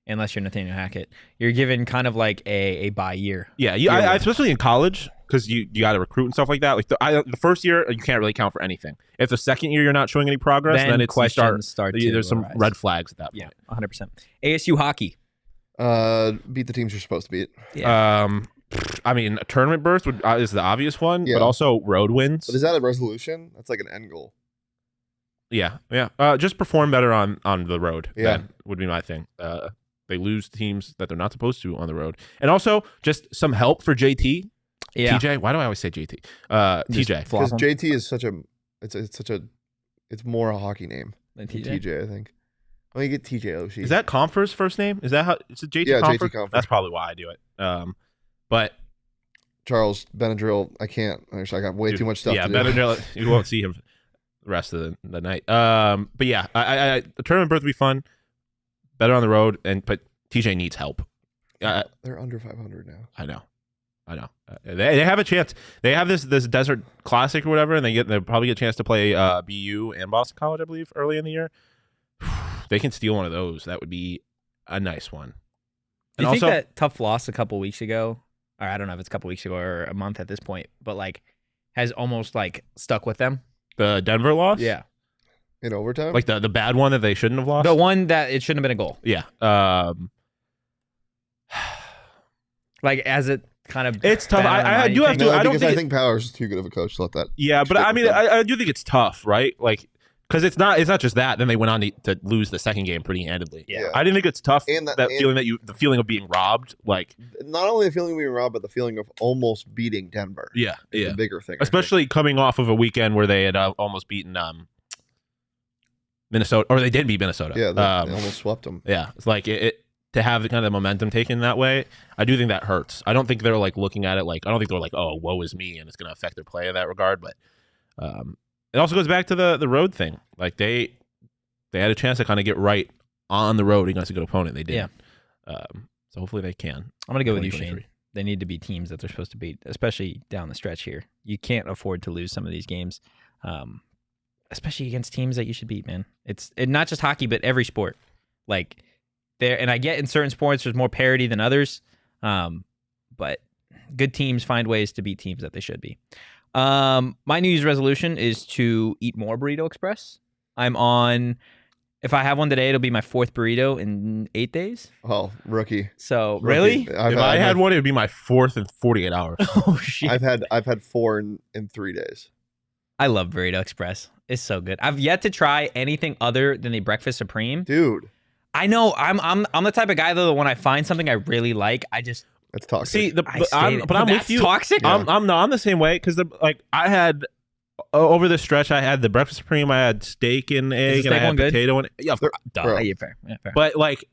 [SPEAKER 1] unless you're Nathaniel Hackett, you're given kind of like a bye year.
[SPEAKER 2] Yeah, I especially in college because you got to recruit and stuff like that. Like the first year, you can't really count for anything. If the second year you're not showing any progress, then it's
[SPEAKER 1] questions start to
[SPEAKER 2] there's some
[SPEAKER 1] arise.
[SPEAKER 2] red flags at that point.
[SPEAKER 1] Yeah, 100%. ASU hockey.
[SPEAKER 3] Beat the teams you're supposed to beat.
[SPEAKER 1] Yeah.
[SPEAKER 2] I mean, a tournament berth is the obvious one,
[SPEAKER 3] Yeah.
[SPEAKER 2] but also road wins.
[SPEAKER 3] But is that a resolution? That's like an end goal.
[SPEAKER 2] Yeah. Just perform better on the road.
[SPEAKER 3] Yeah.
[SPEAKER 2] That would be my thing. They lose teams that they're not supposed to on the road, and also just some help for JT.
[SPEAKER 1] Yeah.
[SPEAKER 2] TJ. Why do I always say JT?
[SPEAKER 1] Just
[SPEAKER 2] TJ.
[SPEAKER 1] flop
[SPEAKER 3] Because
[SPEAKER 1] 'em.
[SPEAKER 3] JT is it's more a hockey name
[SPEAKER 1] Than
[SPEAKER 3] than
[SPEAKER 1] TJ.
[SPEAKER 3] TJ, I think. Well, you get TJ Oshie.
[SPEAKER 2] Is that Comfer's first name? Is that how? Is it JT?
[SPEAKER 3] Yeah,
[SPEAKER 2] Comfer?
[SPEAKER 3] JT Comfer.
[SPEAKER 2] That's probably why I do it. But
[SPEAKER 3] Charles Benadryl? I can't. I got way too much stuff
[SPEAKER 2] yeah,
[SPEAKER 3] to do.
[SPEAKER 2] Benadryl, you won't see him the rest of the night. But yeah, I the tournament berth would be fun. Better on the road, but TJ needs help.
[SPEAKER 3] They're under 500 now.
[SPEAKER 2] I know. They have a chance. They have this Desert Classic or whatever, and they'll probably get a chance to play BU and Boston College, I believe, early in the year. They can steal one of those. That would be a nice one.
[SPEAKER 1] Do you
[SPEAKER 2] And
[SPEAKER 1] think
[SPEAKER 2] also,
[SPEAKER 1] that tough loss a couple weeks ago, or I don't know if it's a couple weeks ago or a month at this point, but like has almost like stuck with them?
[SPEAKER 2] the Denver loss,
[SPEAKER 1] Yeah.
[SPEAKER 3] In overtime?
[SPEAKER 2] like the bad one that they shouldn't have lost.
[SPEAKER 1] The one that it shouldn't have been a goal.
[SPEAKER 2] Yeah.
[SPEAKER 1] Like as it kind of
[SPEAKER 2] It's tough.
[SPEAKER 1] been on the
[SPEAKER 2] I
[SPEAKER 1] mind,
[SPEAKER 2] do
[SPEAKER 1] you
[SPEAKER 2] have
[SPEAKER 1] think-
[SPEAKER 2] to. I don't
[SPEAKER 3] because
[SPEAKER 2] think
[SPEAKER 3] I think Powers is too good of a coach to let that.
[SPEAKER 2] Yeah, but
[SPEAKER 3] stick
[SPEAKER 2] I
[SPEAKER 3] with
[SPEAKER 2] mean,
[SPEAKER 3] them.
[SPEAKER 2] I do think it's tough, right? Like, because it's not just that. Then they went on to lose the second game pretty handedly.
[SPEAKER 1] Yeah.
[SPEAKER 2] I didn't think it's tough.
[SPEAKER 3] And
[SPEAKER 2] that feeling the feeling of being robbed. Like,
[SPEAKER 3] Not only the feeling of being robbed, but the feeling of almost beating Denver.
[SPEAKER 2] yeah,
[SPEAKER 3] is
[SPEAKER 2] yeah.
[SPEAKER 3] the bigger thing. I think.
[SPEAKER 2] Especially coming off of a weekend where they had almost beaten Minnesota, or they did beat Minnesota.
[SPEAKER 3] Yeah, they almost swept them.
[SPEAKER 2] Yeah, it's like it to have the kind of momentum taken that way. I do think that hurts. I don't think they're like looking at it like I don't think they're like, oh, woe is me, and it's going to affect their play in that regard. But it also goes back to the road thing. Like they had a chance to kind of get right on the road against a good opponent. They did.
[SPEAKER 1] Yeah.
[SPEAKER 2] So hopefully they can.
[SPEAKER 1] I'm gonna go with you,
[SPEAKER 2] 2023.
[SPEAKER 1] Shane. They need to be teams that they're supposed to beat, especially down the stretch here. You can't afford to lose some of these games, especially against teams that you should beat. Man, it's not just hockey, but every sport. Like there, and I get in certain sports there's more parity than others, but good teams find ways to beat teams that they should be. My New Year's resolution is to eat more Burrito Express. I'm on. If I have one today, it'll be my 4th burrito in 8 days.
[SPEAKER 3] Oh, rookie.
[SPEAKER 1] So
[SPEAKER 3] Rookie.
[SPEAKER 1] really,
[SPEAKER 2] If I had one, it would be my 4th in 48 hours.
[SPEAKER 1] oh shit!
[SPEAKER 3] I've had 4 in 3 days.
[SPEAKER 1] I love Burrito Express. It's so good. I've yet to try anything other than the Breakfast Supreme.
[SPEAKER 3] Dude,
[SPEAKER 1] I know I'm the type of guy though that when I find something I really like, I just
[SPEAKER 3] that's toxic.
[SPEAKER 2] See, I'm with
[SPEAKER 1] That's
[SPEAKER 2] you.
[SPEAKER 1] toxic.
[SPEAKER 3] Yeah.
[SPEAKER 2] I'm the same way because I had over the stretch I had the breakfast supreme, I had steak and egg,
[SPEAKER 1] the
[SPEAKER 2] and I
[SPEAKER 1] steak
[SPEAKER 2] had
[SPEAKER 1] one good?
[SPEAKER 2] potato and yeah,
[SPEAKER 3] They're-
[SPEAKER 2] duh.
[SPEAKER 3] bro.
[SPEAKER 1] Yeah, fair. Yeah, fair.
[SPEAKER 2] But like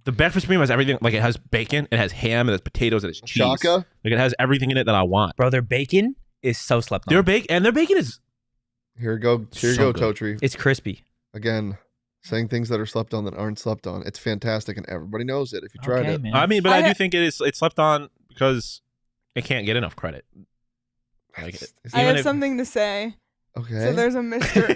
[SPEAKER 2] the breakfast supreme has everything. Like it has bacon, it has ham, it has potatoes, it has cheese.
[SPEAKER 3] Shaka?
[SPEAKER 2] Like it has everything in it that I want.
[SPEAKER 1] Bro, their bacon is so slept on.
[SPEAKER 2] Their bacon is
[SPEAKER 3] Here you go,
[SPEAKER 2] So good.
[SPEAKER 3] Totri.
[SPEAKER 1] It's crispy.
[SPEAKER 3] Again, saying things that are slept on that aren't slept on. It's fantastic, and everybody knows it if you tried
[SPEAKER 1] Okay,
[SPEAKER 3] it.
[SPEAKER 1] man.
[SPEAKER 2] I mean, but
[SPEAKER 4] I
[SPEAKER 2] I do
[SPEAKER 4] ha-
[SPEAKER 2] think it's slept on because it can't get enough credit. Like
[SPEAKER 3] Is
[SPEAKER 4] I
[SPEAKER 2] even
[SPEAKER 4] have
[SPEAKER 2] if-
[SPEAKER 4] something to say.
[SPEAKER 3] Okay.
[SPEAKER 4] So there's a Mr.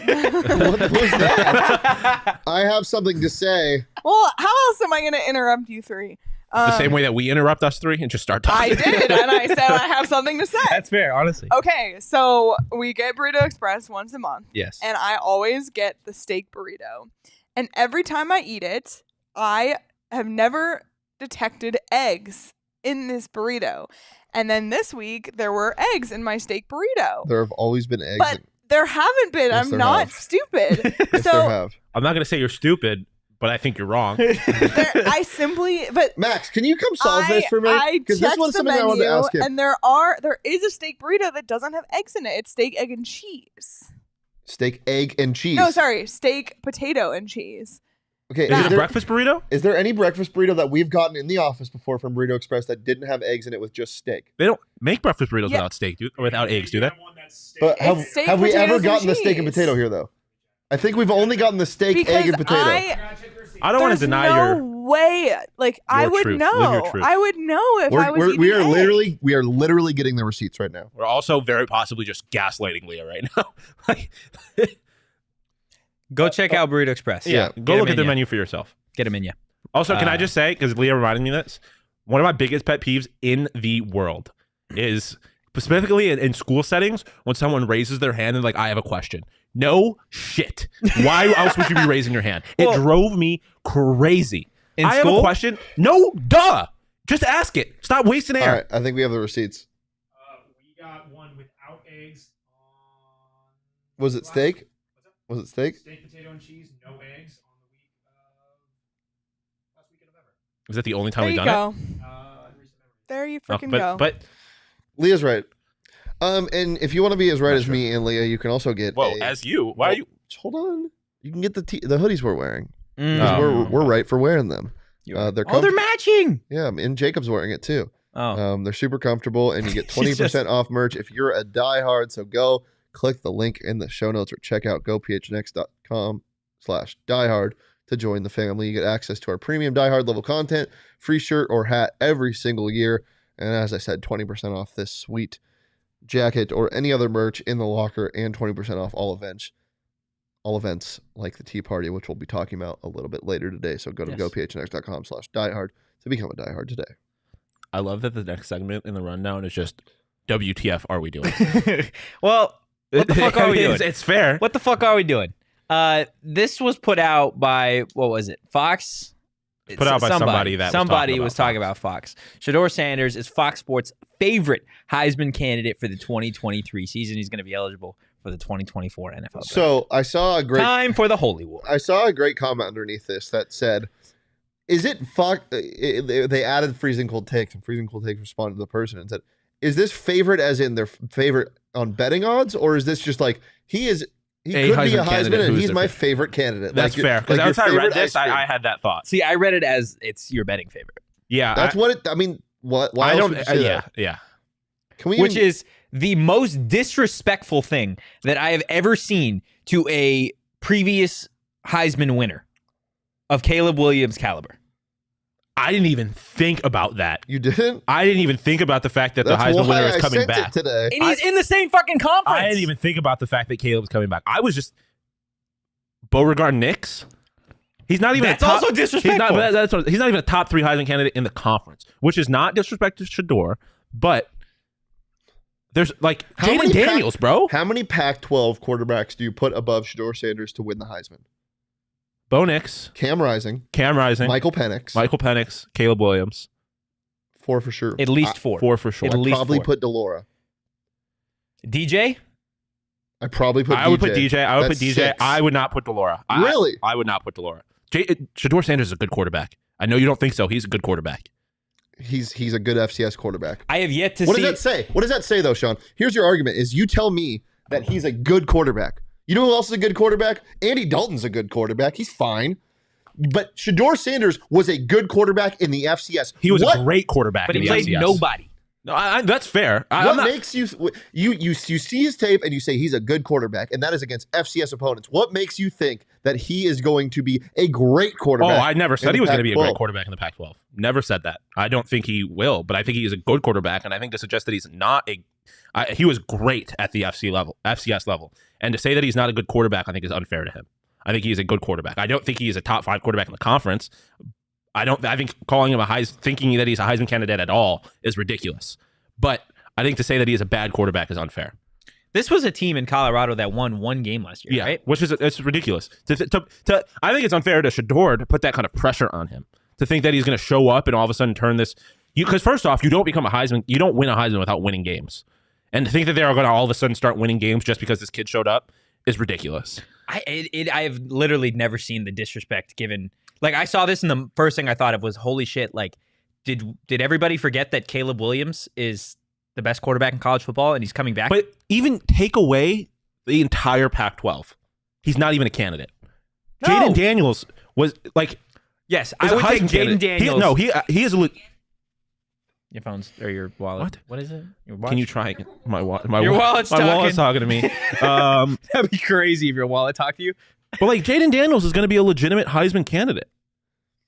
[SPEAKER 3] What was that? I have something to say.
[SPEAKER 4] Well, how else am I going to interrupt you three?
[SPEAKER 2] the same way that we interrupt us three and just start
[SPEAKER 4] I
[SPEAKER 2] talking.
[SPEAKER 4] did, and I said I have something to say.
[SPEAKER 1] That's fair, honestly.
[SPEAKER 4] Okay, so we get Burrito Express once a month,
[SPEAKER 1] Yes.
[SPEAKER 4] and I always get the steak burrito. And every time I eat it, I have never detected eggs in this burrito. And then this week, there were eggs in my steak burrito.
[SPEAKER 3] There have always been eggs.
[SPEAKER 4] But there haven't been.
[SPEAKER 3] Yes,
[SPEAKER 4] I'm
[SPEAKER 3] there
[SPEAKER 4] not
[SPEAKER 3] have.
[SPEAKER 4] stupid.
[SPEAKER 3] yes,
[SPEAKER 4] so
[SPEAKER 3] there have.
[SPEAKER 2] I'm not gonna say you're stupid, but I think you're wrong.
[SPEAKER 4] I simply, but
[SPEAKER 3] Max, can you come solve this for me?
[SPEAKER 4] I
[SPEAKER 3] Because this
[SPEAKER 4] checked
[SPEAKER 3] was
[SPEAKER 4] the
[SPEAKER 3] something I wanted to
[SPEAKER 4] menu,
[SPEAKER 3] ask him.
[SPEAKER 4] and there is a steak burrito that doesn't have eggs in it. It's steak, egg, and cheese.
[SPEAKER 3] Steak, egg, and cheese.
[SPEAKER 4] No, sorry, steak, potato, and cheese.
[SPEAKER 3] Okay,
[SPEAKER 2] Is it a
[SPEAKER 3] there,
[SPEAKER 2] breakfast burrito?
[SPEAKER 3] is there any breakfast burrito that we've gotten in the office before from Burrito Express that didn't have eggs in it with just steak?
[SPEAKER 2] They don't make breakfast burritos
[SPEAKER 4] Yeah.
[SPEAKER 2] without steak, or without eggs, do they?
[SPEAKER 3] But have,
[SPEAKER 4] It's steak,
[SPEAKER 3] have we ever
[SPEAKER 4] potatoes, and
[SPEAKER 3] gotten the steak and
[SPEAKER 4] cheese.
[SPEAKER 3] potato here, though? I think we've only gotten the steak,
[SPEAKER 4] Because
[SPEAKER 3] egg, and potato.
[SPEAKER 2] I don't want to
[SPEAKER 4] there's
[SPEAKER 2] deny
[SPEAKER 4] no
[SPEAKER 2] your.
[SPEAKER 4] way. Like I
[SPEAKER 2] your
[SPEAKER 4] would
[SPEAKER 2] truth. Live your
[SPEAKER 4] know.
[SPEAKER 2] truth.
[SPEAKER 4] I would know if I was
[SPEAKER 3] we
[SPEAKER 4] eating
[SPEAKER 3] are
[SPEAKER 4] egg.
[SPEAKER 3] literally getting the receipts right now.
[SPEAKER 2] We're also very possibly just gaslighting Leah right now. Like,
[SPEAKER 1] Go check out Burrito Express.
[SPEAKER 2] yeah,
[SPEAKER 1] Get
[SPEAKER 2] go
[SPEAKER 1] a
[SPEAKER 2] look at the menu for yourself.
[SPEAKER 1] Get a menu.
[SPEAKER 2] Also, can I
[SPEAKER 1] Uh,
[SPEAKER 2] just say, because Leah reminded me of this, one of my biggest pet peeves in the world is specifically in school settings when someone raises their hand and like, I have a question. No shit. Why else would you be raising your hand? It
[SPEAKER 1] Well-
[SPEAKER 2] drove me crazy.
[SPEAKER 1] in
[SPEAKER 2] I
[SPEAKER 1] school?
[SPEAKER 2] have a question. No, duh. Just ask it. Stop wasting air.
[SPEAKER 3] All right, I think we have the receipts.
[SPEAKER 2] We got one without eggs.
[SPEAKER 3] Was it steak? Was it steak?
[SPEAKER 2] Steak, potato, and cheese. No eggs on the week of last weekend of ever. Is that the only time
[SPEAKER 4] There
[SPEAKER 2] we've
[SPEAKER 4] you
[SPEAKER 2] done
[SPEAKER 4] go. There you
[SPEAKER 2] it?
[SPEAKER 4] freaking go.
[SPEAKER 2] But
[SPEAKER 3] Leah's right. And if you want to be as right as me and Leah, you can also get.
[SPEAKER 2] as you. Why are you?
[SPEAKER 3] Hold on. You can get the hoodies we're wearing.
[SPEAKER 1] Mm.
[SPEAKER 3] We're right for wearing them.
[SPEAKER 1] They're matching.
[SPEAKER 3] Yeah, and Jacob's wearing it too.
[SPEAKER 1] Oh.
[SPEAKER 3] They're super comfortable, and you get 20% off merch if you're a diehard. So go click the link in the show notes or check out gophnx.com/diehard to join the family. You get access to our premium diehard level content, free shirt or hat every single year, and as I said, 20% off this sweet jacket or any other merch in the locker, and 20% off all events like the tea party, which we'll be talking about a little bit later today. So go to gophnx.com/diehard to become a diehard today.
[SPEAKER 2] I love that the next segment in the rundown is just WTF are we doing?
[SPEAKER 1] Well, what the fuck are we doing?
[SPEAKER 2] It's fair.
[SPEAKER 1] What the fuck are we doing? This was put out by, what was it? Fox?
[SPEAKER 2] Put out by somebody that
[SPEAKER 1] was talking about Fox. Shedeur Sanders is Fox Sports' favorite Heisman candidate for the 2023 season. He's going to be eligible for the 2024 NFL draft.
[SPEAKER 3] So I saw a great
[SPEAKER 1] time for the Holy War.
[SPEAKER 3] I saw a great comment underneath this that said, "Is it Fox?" They added freezing cold takes, and freezing cold takes responded to the person and said, "Is this favorite as in their favorite on betting odds, or is this just like he could be a Heisman and he's my favorite candidate?"
[SPEAKER 2] That's fair. Because as I read this, I had that thought.
[SPEAKER 1] See, I read it as it's your betting favorite.
[SPEAKER 2] Yeah,
[SPEAKER 3] that's what it. I mean, what? Why else would you say that?
[SPEAKER 2] Yeah.
[SPEAKER 3] Can we?
[SPEAKER 1] Which is the most disrespectful thing that I have ever seen to a previous Heisman winner of Caleb Williams' caliber.
[SPEAKER 2] I didn't even think about that.
[SPEAKER 3] You didn't?
[SPEAKER 2] I didn't even think about the fact that the Heisman winner is coming back
[SPEAKER 3] today.
[SPEAKER 1] And he's in the same fucking conference.
[SPEAKER 2] I didn't even think about the fact that Caleb's coming back. I was just Beauregard Nix. He's not even.
[SPEAKER 1] That's also disrespectful.
[SPEAKER 2] He's not even a top 3 Heisman candidate in the conference, which is not disrespect to Shedeur, but there's like Jaden Daniels, bro.
[SPEAKER 3] How many Pac-12 quarterbacks do you put above Shedeur Sanders to win the Heisman?
[SPEAKER 2] Bo Nix,
[SPEAKER 3] Cam Rising,
[SPEAKER 2] Michael Penix, Caleb Williams.
[SPEAKER 3] 4 for sure.
[SPEAKER 1] At least 4.
[SPEAKER 2] 4 for sure.
[SPEAKER 3] I'd probably put Delora.
[SPEAKER 1] DJ?
[SPEAKER 3] I probably put.
[SPEAKER 2] I would put DJ. I would put DJ.
[SPEAKER 3] 6.
[SPEAKER 2] I would not put Delora.
[SPEAKER 3] Really?
[SPEAKER 2] I would not put Delora. Shedeur Sanders is a good quarterback. I know you don't think so. He's a good quarterback.
[SPEAKER 3] He's a good FCS quarterback.
[SPEAKER 1] I have yet to
[SPEAKER 3] What
[SPEAKER 1] see.
[SPEAKER 3] does that say? What does that say, though, Shawn? Here's your argument: is you tell me that he's a good quarterback. You know who else is a good quarterback? Andy Dalton's a good quarterback. He's fine. But Shedeur Sanders was a good quarterback in the FCS.
[SPEAKER 2] He was a great quarterback,
[SPEAKER 1] but
[SPEAKER 2] in
[SPEAKER 1] he
[SPEAKER 2] the
[SPEAKER 1] played
[SPEAKER 2] FCS.
[SPEAKER 1] nobody.
[SPEAKER 2] No, that's fair.
[SPEAKER 3] What makes you see his tape and you say he's a good quarterback, and that is against FCS opponents? What makes you think that he is going to be a great quarterback?
[SPEAKER 2] Oh, I never said he was going to be a great
[SPEAKER 3] Pac-12?
[SPEAKER 2] quarterback in the Pac-12. Never said that. I don't think he will, but I think he is a good quarterback, and I think to suggest that he's not he was great at the FCS level, and to say that he's not a good quarterback, I think is unfair to him. I think he's a good quarterback. I don't think he is a top 5 quarterback in the conference. I think calling him thinking that he's a Heisman candidate at all is ridiculous. But I think to say that he is a bad quarterback is unfair.
[SPEAKER 1] This was a team in Colorado that won 1 game last year, right?
[SPEAKER 2] Which is it's ridiculous. I think it's unfair to Shedeur to put that kind of pressure on him, to think that he's going to show up and all of a sudden turn this. Because first off, you don't become a Heisman. You don't win a Heisman without winning games. And to think that they are going to all of a sudden start winning games just because this kid showed up is ridiculous.
[SPEAKER 1] I have literally never seen the disrespect given. Like, I saw this and the first thing I thought of was, holy shit, like, did everybody forget that Caleb Williams is the best quarterback in college football and he's coming back?
[SPEAKER 2] But even take away the entire Pac-12, he's not even a candidate.
[SPEAKER 1] No.
[SPEAKER 2] Jaden Daniels was like,
[SPEAKER 1] yes, I would take Jaden Daniels.
[SPEAKER 2] He is a.
[SPEAKER 1] Your phone's or your wallet. What is it? Your watch?
[SPEAKER 2] Can you try my wallet?
[SPEAKER 1] Your wallet's talking.
[SPEAKER 2] My wallet's talking to me.
[SPEAKER 1] That'd be crazy if your wallet talked to you.
[SPEAKER 2] But like Jaden Daniels is going to be a legitimate Heisman candidate.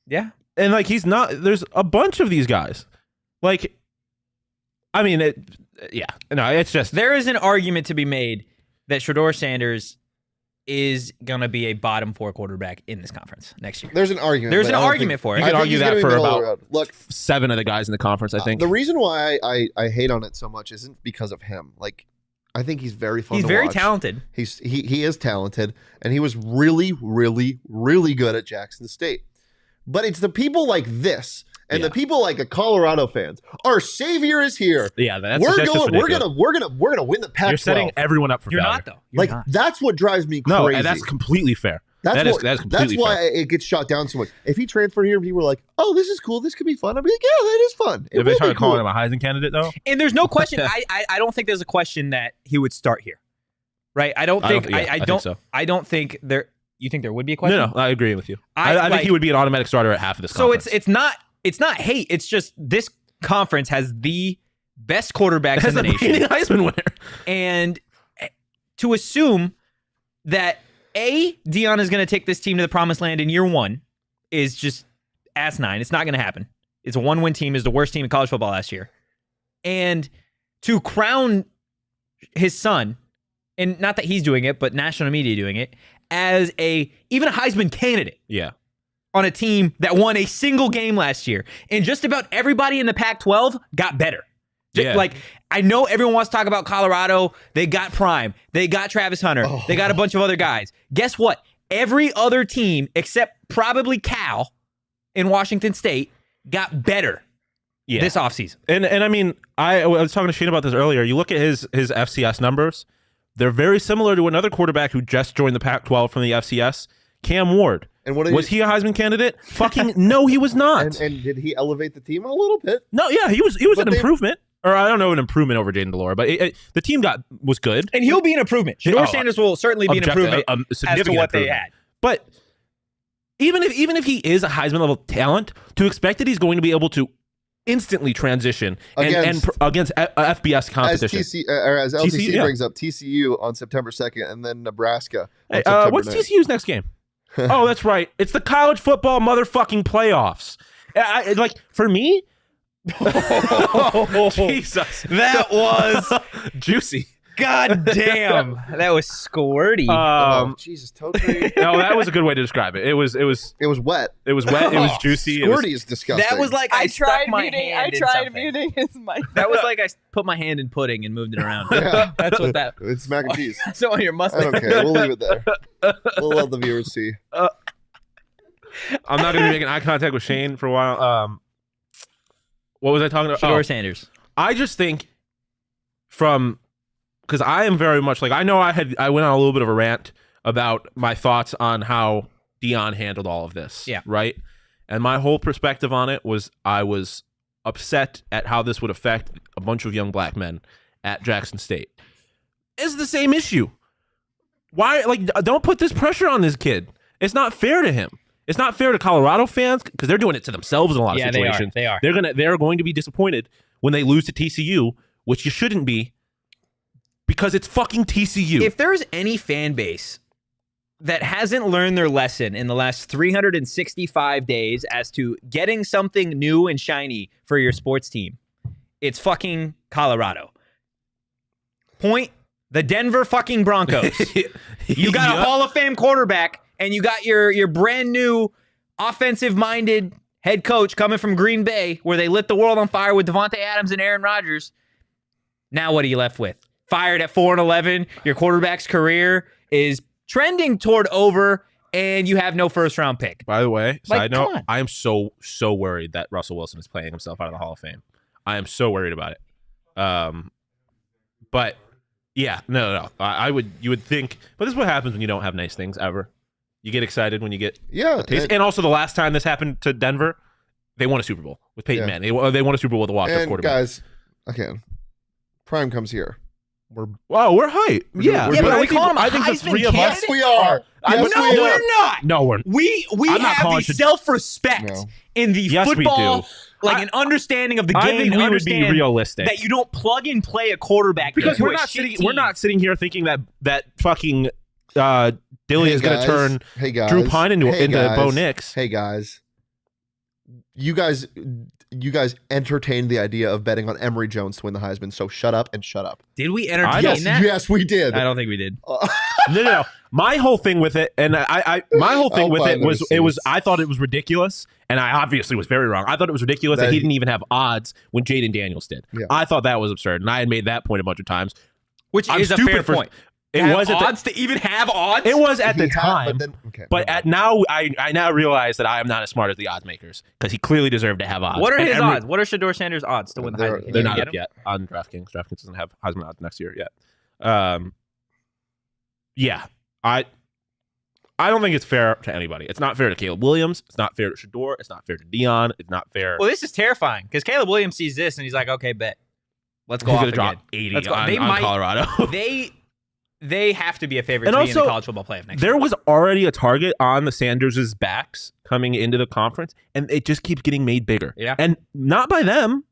[SPEAKER 1] Yeah.
[SPEAKER 2] And like he's not. There's a bunch of these guys. Like, I mean, it's just
[SPEAKER 1] there is an argument to be made that Shedeur Sanders is gonna be a bottom 4 quarterback in this conference next year.
[SPEAKER 3] There's an argument.
[SPEAKER 1] There's an argument for it.
[SPEAKER 2] You could argue that for about
[SPEAKER 3] look
[SPEAKER 2] 7 of the guys in the conference. I think
[SPEAKER 3] the reason why I hate on it so much isn't because of him. Like, I think he's very fun.
[SPEAKER 1] He's
[SPEAKER 3] to
[SPEAKER 1] very
[SPEAKER 3] watch.
[SPEAKER 1] talented.
[SPEAKER 3] He is talented, and he was really, really, really good at Jackson State. But it's the people like this and the people like the Colorado fans. Our savior is here.
[SPEAKER 2] Yeah, that's
[SPEAKER 3] we're
[SPEAKER 2] just
[SPEAKER 3] going. We're
[SPEAKER 2] ridiculous.
[SPEAKER 3] gonna win the Pac-12.
[SPEAKER 2] You're setting everyone up for
[SPEAKER 1] You're
[SPEAKER 2] failure.
[SPEAKER 1] not though. You're not.
[SPEAKER 3] That's what drives me crazy.
[SPEAKER 2] No, and that's completely fair. That's completely
[SPEAKER 3] why
[SPEAKER 2] fair.
[SPEAKER 3] it gets shot down so much. If he transferred here and people were like, "Oh, this is cool. This could be fun," I'd be like, "Yeah, that is fun."
[SPEAKER 2] If they started calling him a Heisman candidate, though,
[SPEAKER 1] And there's no question. I don't think there's a question that he would start here, right? I don't think so. I don't think there. You think there would be a question?
[SPEAKER 2] No, I agree with you. I think he would be an automatic starter at half of this conference.
[SPEAKER 1] So it's not hate. It's just this conference has the best quarterbacks in the nation.
[SPEAKER 2] Heisman winner.
[SPEAKER 1] And to assume that Deion is going to take this team to the promised land in year one is just asinine. It's not going to happen. It's a 1-win team. Is the worst team in college football last year. And to crown his son, and not that he's doing it, but national media doing it, as even a Heisman candidate.
[SPEAKER 2] Yeah.
[SPEAKER 1] On a team that won a single game last year. And just about everybody in the Pac-12 got better.
[SPEAKER 2] Yeah.
[SPEAKER 1] Like, I know everyone wants to talk about Colorado. They got Prime. They got Travis Hunter. They got a bunch of other guys. Guess what? Every other team, except probably Cal in Washington State, got better this offseason.
[SPEAKER 2] And I mean, I was talking to Shane about this earlier. You look at his FCS numbers. They're very similar to another quarterback who just joined the Pac-12 from the FCS, Cam Ward.
[SPEAKER 3] And
[SPEAKER 2] was he a Heisman candidate? Fucking no, he was not.
[SPEAKER 3] And did he elevate the team a little bit?
[SPEAKER 2] No, yeah, he was an improvement. Or I don't know, an improvement over Jaden Delora, but the team was good.
[SPEAKER 1] And he'll be an improvement. Shedeur Sanders will certainly be an improvement as to what they had.
[SPEAKER 2] But even if he is a Heisman level talent, to expect that he's going to be able to instantly transition against FBS competition.
[SPEAKER 3] As LTC
[SPEAKER 2] TCU,
[SPEAKER 3] brings up, TCU on September 2nd, and then Nebraska on
[SPEAKER 2] Hey,
[SPEAKER 3] September
[SPEAKER 2] what's
[SPEAKER 3] 9th.
[SPEAKER 2] TCU's next game? Oh, that's right. It's the college football motherfucking playoffs. Like, for me... Jesus.
[SPEAKER 1] That was
[SPEAKER 2] juicy.
[SPEAKER 1] God damn. That was squirty.
[SPEAKER 3] Jesus, toe tree.
[SPEAKER 2] No, that was a good way to describe it. It was
[SPEAKER 3] It was wet.
[SPEAKER 2] It was wet. It was juicy.
[SPEAKER 3] Squirty is disgusting.
[SPEAKER 1] That was like I tried muting
[SPEAKER 4] his mic.
[SPEAKER 1] That was like I put my hand in pudding and moved it around.
[SPEAKER 3] Yeah.
[SPEAKER 1] That's what that.
[SPEAKER 3] It's mac and cheese.
[SPEAKER 1] So on your
[SPEAKER 3] I
[SPEAKER 1] mustard.
[SPEAKER 3] don't care. We'll leave it there. We'll let the viewers see.
[SPEAKER 2] I'm not going to be making eye contact with Shane for a while. What was I talking about?
[SPEAKER 1] Shedeur Sanders.
[SPEAKER 2] I just think because I am very much like, I know I went on a little bit of a rant about my thoughts on how Deion handled all of this.
[SPEAKER 1] Yeah.
[SPEAKER 2] Right. And my whole perspective on it was I was upset at how this would affect a bunch of young black men at Jackson State. It's the same issue. Why? Like, don't put this pressure on this kid. It's not fair to him. It's not fair to Colorado fans because they're doing it to themselves in a lot of situations.
[SPEAKER 1] They are.
[SPEAKER 2] They're going to be disappointed when they lose to TCU, which you shouldn't be, because it's fucking TCU.
[SPEAKER 1] If there's any fan base that hasn't learned their lesson in the last 365 days as to getting something new and shiny for your sports team, it's fucking Colorado. Point the Denver fucking Broncos. You got a Hall of Fame quarterback, and you got your brand new offensive-minded head coach coming from Green Bay, where they lit the world on fire with Devontae Adams and Aaron Rodgers. Now what are you left with? Fired at 4-11. Your quarterback's career is trending toward over, and you have no first-round pick.
[SPEAKER 2] By the way, side
[SPEAKER 1] come
[SPEAKER 2] note,
[SPEAKER 1] on.
[SPEAKER 2] I am so worried that Russell Wilson is playing himself out of the Hall of Fame. I am so worried about it. But yeah, no. You would think, but this is what happens when you don't have nice things ever. You get excited when you get a taste. And also, the last time this happened to Denver, they won a Super Bowl with Peyton Manning. They won a Super Bowl with a walk-up quarterback.
[SPEAKER 3] Guys, again, Prime comes here. We're
[SPEAKER 2] hype. Yeah,
[SPEAKER 1] but are we calling him a Heisman candidate?
[SPEAKER 3] Yes, we are.
[SPEAKER 1] We're not.
[SPEAKER 2] No, we're
[SPEAKER 1] We have the self-respect in the football, like an understanding of the game.
[SPEAKER 2] I think we would be realistic
[SPEAKER 1] that you don't plug and play a quarterback
[SPEAKER 2] because
[SPEAKER 1] into
[SPEAKER 2] we're not sitting here thinking that fucking Dilly is going to turn Drew Pine into Bo Nix.
[SPEAKER 3] Hey guys, you guys entertained the idea of betting on Emory Jones to win the Heisman, so shut up and shut up.
[SPEAKER 1] Did we entertain that?
[SPEAKER 3] Yes, we did.
[SPEAKER 1] I don't think we did.
[SPEAKER 2] No. My whole thing with it, and I thought it was ridiculous, and I obviously was very wrong. I thought it was ridiculous that he didn't even have odds when Jaden Daniels did. Yeah. I thought that was absurd, and I had made that point a bunch of times.
[SPEAKER 1] Which is a fair point.
[SPEAKER 2] It was
[SPEAKER 1] odds to even have odds.
[SPEAKER 2] It was at the time, but
[SPEAKER 3] at
[SPEAKER 2] now I now realize that I am not as smart as the odds makers because he clearly deserved to have odds.
[SPEAKER 1] What are his odds? What are Shedeur Sanders' odds to win the Heisman?
[SPEAKER 2] They're not up yet on DraftKings. DraftKings doesn't have Heisman odds next year yet. Yeah, I don't think it's fair to anybody. It's not fair to Caleb Williams. It's not fair to Shedeur. It's not fair to Dion. It's not fair.
[SPEAKER 1] Well, this is terrifying because Caleb Williams sees this and he's like, okay, bet. Let's go off again.
[SPEAKER 2] Drop 80
[SPEAKER 1] Let's go.
[SPEAKER 2] on Colorado.
[SPEAKER 1] They have to be a favorite to be in the college football playoff next year.
[SPEAKER 2] There was already a target on the Sanders' backs coming into the conference, and it just keeps getting made bigger.
[SPEAKER 1] Yeah.
[SPEAKER 2] And not by them.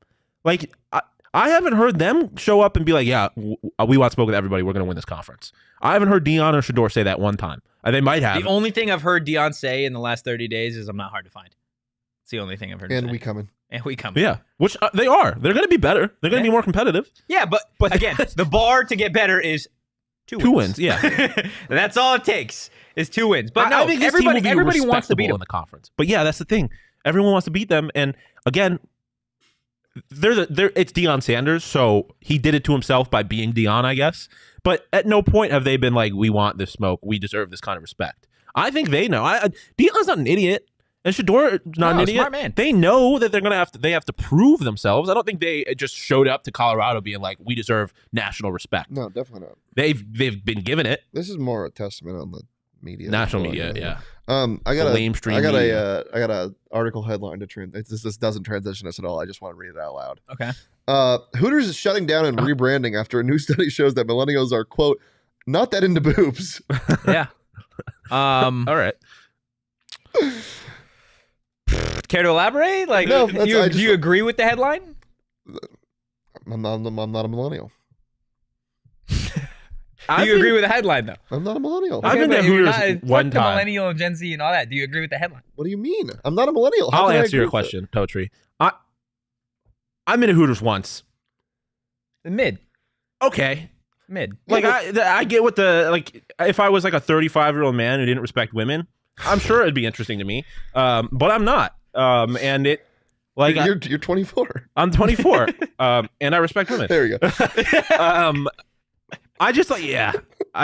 [SPEAKER 2] Like, I haven't heard them show up and be like, yeah, we want smoke with everybody. We're going to win this conference. I haven't heard Dion or Shedeur say that one time. They might have.
[SPEAKER 1] The only thing I've heard Dion say in the last 30 days is I'm not hard to find. It's the only thing I've heard.
[SPEAKER 3] And
[SPEAKER 1] say.
[SPEAKER 3] we coming.
[SPEAKER 1] And we coming.
[SPEAKER 2] Yeah, which they are. They're going to be better. They're going to be more competitive.
[SPEAKER 1] Yeah, but again, the bar to get better is two wins.
[SPEAKER 2] Yeah.
[SPEAKER 1] That's all it takes is 2 wins. But
[SPEAKER 2] I think
[SPEAKER 1] everybody wants to beat them
[SPEAKER 2] in the conference. But yeah, that's the thing. Everyone wants to beat them. And again, it's Deion Sanders, so he did it to himself by being Deion, I guess. But at no point have they been like, we want this smoke. We deserve this kind of respect. I think they know. Deion's not an idiot. And Shedeur is not an idiot.
[SPEAKER 1] Smart man.
[SPEAKER 2] They know that they have to prove themselves. I don't think they just showed up to Colorado being like, we deserve national respect.
[SPEAKER 3] No, definitely not.
[SPEAKER 2] They've been given it.
[SPEAKER 3] This is more a testament on the media.
[SPEAKER 2] National media, yeah.
[SPEAKER 3] I got a article headline to this doesn't transition us at all. I just want to read it out loud.
[SPEAKER 1] Okay.
[SPEAKER 3] Hooters is shutting down and rebranding after a new study shows that millennials are, quote, not that into boobs.
[SPEAKER 1] Yeah.
[SPEAKER 2] All right.
[SPEAKER 1] Care to elaborate? Like,
[SPEAKER 3] no,
[SPEAKER 1] do you agree with the headline?
[SPEAKER 3] I'm not a millennial.
[SPEAKER 1] Do you agree with the headline, though?
[SPEAKER 3] I'm not a millennial.
[SPEAKER 2] I've been to Hooters one time.
[SPEAKER 1] Millennial, Gen Z, and all that. Do you agree with the headline?
[SPEAKER 3] What do you mean? I'm not a millennial.
[SPEAKER 2] I'll answer your question, Totri. I've been to Hooters once.
[SPEAKER 1] Mid.
[SPEAKER 2] Okay.
[SPEAKER 1] Mid.
[SPEAKER 2] Like, I get what if I was like a 35-year-old man who didn't respect women, I'm sure it'd be interesting to me. But I'm not. And it, like,
[SPEAKER 3] you're 24.
[SPEAKER 2] I'm 24. And I respect women.
[SPEAKER 3] There you go.
[SPEAKER 2] I just I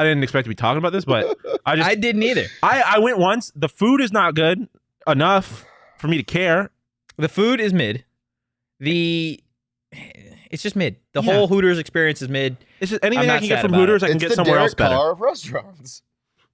[SPEAKER 2] didn't expect to be talking about this, but
[SPEAKER 1] I didn't either.
[SPEAKER 2] I went once. The food is not good enough for me to care.
[SPEAKER 1] The food is mid. It's just mid. The whole Hooters experience is mid.
[SPEAKER 2] It's just anything I can get from Hooters, I can get somewhere else better.
[SPEAKER 3] It's the Derek Carr of restaurants.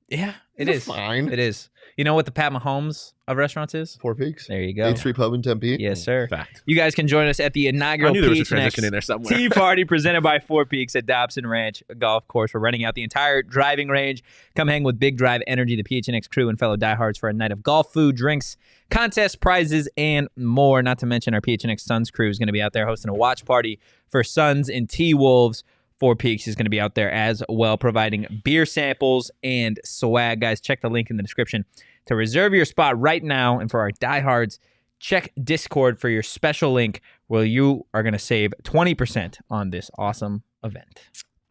[SPEAKER 1] Yeah, it is
[SPEAKER 3] fine.
[SPEAKER 1] It is. You know what the Pat Mahomes of restaurants is?
[SPEAKER 3] Four Peaks.
[SPEAKER 1] There you go.
[SPEAKER 3] 8th Street Pub in Tempe.
[SPEAKER 1] Yes, sir.
[SPEAKER 2] Fact.
[SPEAKER 1] You guys can join us at the inaugural PHNX Tea Party presented by Four Peaks at Dobson Ranch Golf Course. We're renting out the entire driving range. Come hang with Big Drive Energy, the PHNX crew, and fellow diehards for a night of golf, food, drinks, contests, prizes, and more. Not to mention our PHNX Suns crew is going to be out there hosting a watch party for Suns and T-Wolves. Four Peaks is going to be out there as well, providing beer samples and swag. Guys, check the link in the description to reserve your spot right now. And for our diehards, check Discord for your special link where you are going to save 20% on this awesome event.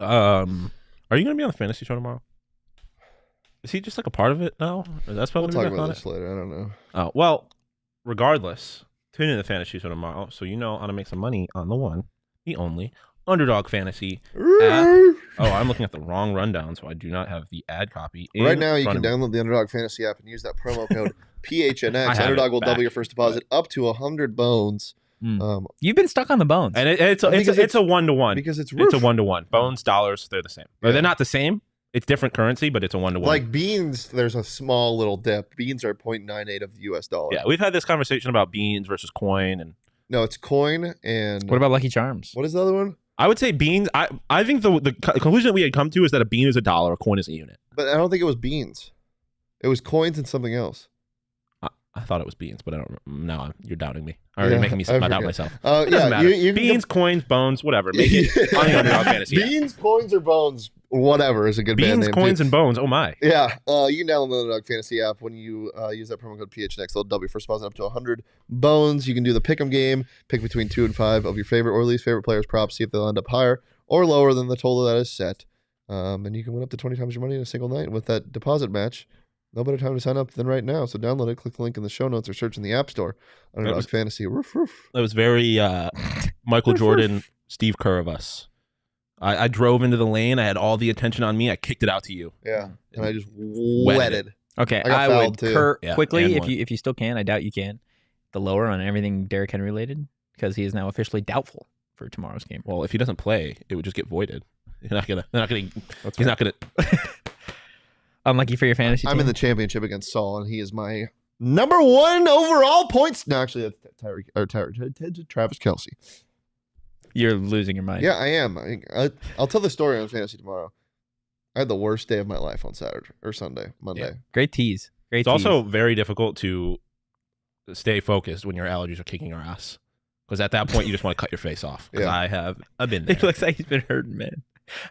[SPEAKER 2] Are you going to be on the fantasy show tomorrow? Is he just like a part of it now? Or that's probably
[SPEAKER 3] we'll talk about this later. I don't know.
[SPEAKER 2] Oh, well, regardless, tune in to the fantasy show tomorrow so you know how to make some money on the one, the only Underdog Fantasy app. Oh, I'm looking at the wrong rundown, so I do not have the ad copy.
[SPEAKER 3] Right now, you can download the Underdog Fantasy app and use that promo code PHNX. Underdog will double your first deposit up to 100 bones.
[SPEAKER 1] You've been stuck on the bones,
[SPEAKER 2] and it's a 1-to-1
[SPEAKER 3] because it's a
[SPEAKER 2] 1-to-1. Bones, dollars, they're the same. Yeah. They're not the same. It's different currency, but it's a 1-to-1.
[SPEAKER 3] Like beans, there's a small little dip. Beans are 0.98 of the US dollar.
[SPEAKER 2] Yeah, we've had this conversation about beans versus coin, and
[SPEAKER 3] no, it's coin and
[SPEAKER 1] what about Lucky Charms?
[SPEAKER 3] What is the other one?
[SPEAKER 2] I would say beans. I think the conclusion that we had come to is that a bean is $1, a coin is a unit.
[SPEAKER 3] But I don't think it was beans. It was coins and something else.
[SPEAKER 2] I thought it was beans, but I don't. Now you're doubting me. Already making me doubt myself.
[SPEAKER 3] Yeah, you
[SPEAKER 2] beans, coins, bones, whatever. Make it on the Underdog Fantasy.
[SPEAKER 3] Beans, coins, or bones, whatever is a good band name.
[SPEAKER 2] Beans, coins, and bones. Oh my.
[SPEAKER 3] Yeah, you can download the Underdog Fantasy app when you use that promo code PHNX. They'll double your first deposit up to 100 bones. You can do the pick'em game, pick between 2 and 5 of your favorite or least favorite players' props, see if they'll end up higher or lower than the total that is set. And you can win up to 20 times your money in a single night with that deposit match. No better time to sign up than right now. So download it, click the link in the show notes, or search in the App Store. Underdog Fantasy. Roof, roof.
[SPEAKER 2] That was very Michael Jordan, Steve Kerr of us. I drove into the lane. I had all the attention on me. I kicked it out to you.
[SPEAKER 3] Yeah, and I just
[SPEAKER 2] Wetted
[SPEAKER 3] wetted.
[SPEAKER 1] Okay,
[SPEAKER 3] I got
[SPEAKER 1] I
[SPEAKER 3] fouled,
[SPEAKER 1] would
[SPEAKER 3] too.
[SPEAKER 2] Yeah,
[SPEAKER 1] quickly,
[SPEAKER 2] and
[SPEAKER 1] if
[SPEAKER 2] one.
[SPEAKER 1] you still can, I doubt you can, the lower on everything Derrick Henry related, because he is now officially doubtful for tomorrow's game.
[SPEAKER 2] Well, if he doesn't play, it would just get voided. They're not gonna.
[SPEAKER 1] That's
[SPEAKER 2] He's
[SPEAKER 1] right.
[SPEAKER 2] not gonna.
[SPEAKER 1] Unlucky for your fantasy
[SPEAKER 3] I'm
[SPEAKER 1] team.
[SPEAKER 3] in the championship against Saul, and he is my number 1 overall points. No, actually, that's Travis Kelce.
[SPEAKER 1] You're losing your mind.
[SPEAKER 3] Yeah, I am. I'll tell the story on fantasy tomorrow. I had the worst day of my life on Saturday or Monday.
[SPEAKER 2] Yeah.
[SPEAKER 1] Great tease. Great
[SPEAKER 2] It's
[SPEAKER 1] tease.
[SPEAKER 2] also very difficult to stay focused when your allergies are kicking your ass. Because at that point, you just want to cut your face off. Because
[SPEAKER 3] Yeah.
[SPEAKER 2] I've been there.
[SPEAKER 1] It looks like he's been hurting, man.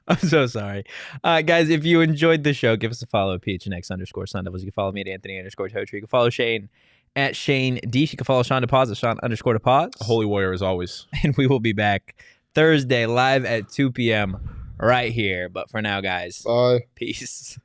[SPEAKER 1] I'm so sorry. Guys, if you enjoyed the show, give us a follow at PHNX_Sun Devils. You can follow me at Anthony_Totri. You can follow Shane at Shane Deesh. You can follow Shawn DePaz at Shawn_DePaz.
[SPEAKER 2] A holy warrior as always.
[SPEAKER 1] And we will be back Thursday live at 2 p.m. right here. But for now, guys,
[SPEAKER 3] Bye.
[SPEAKER 1] peace.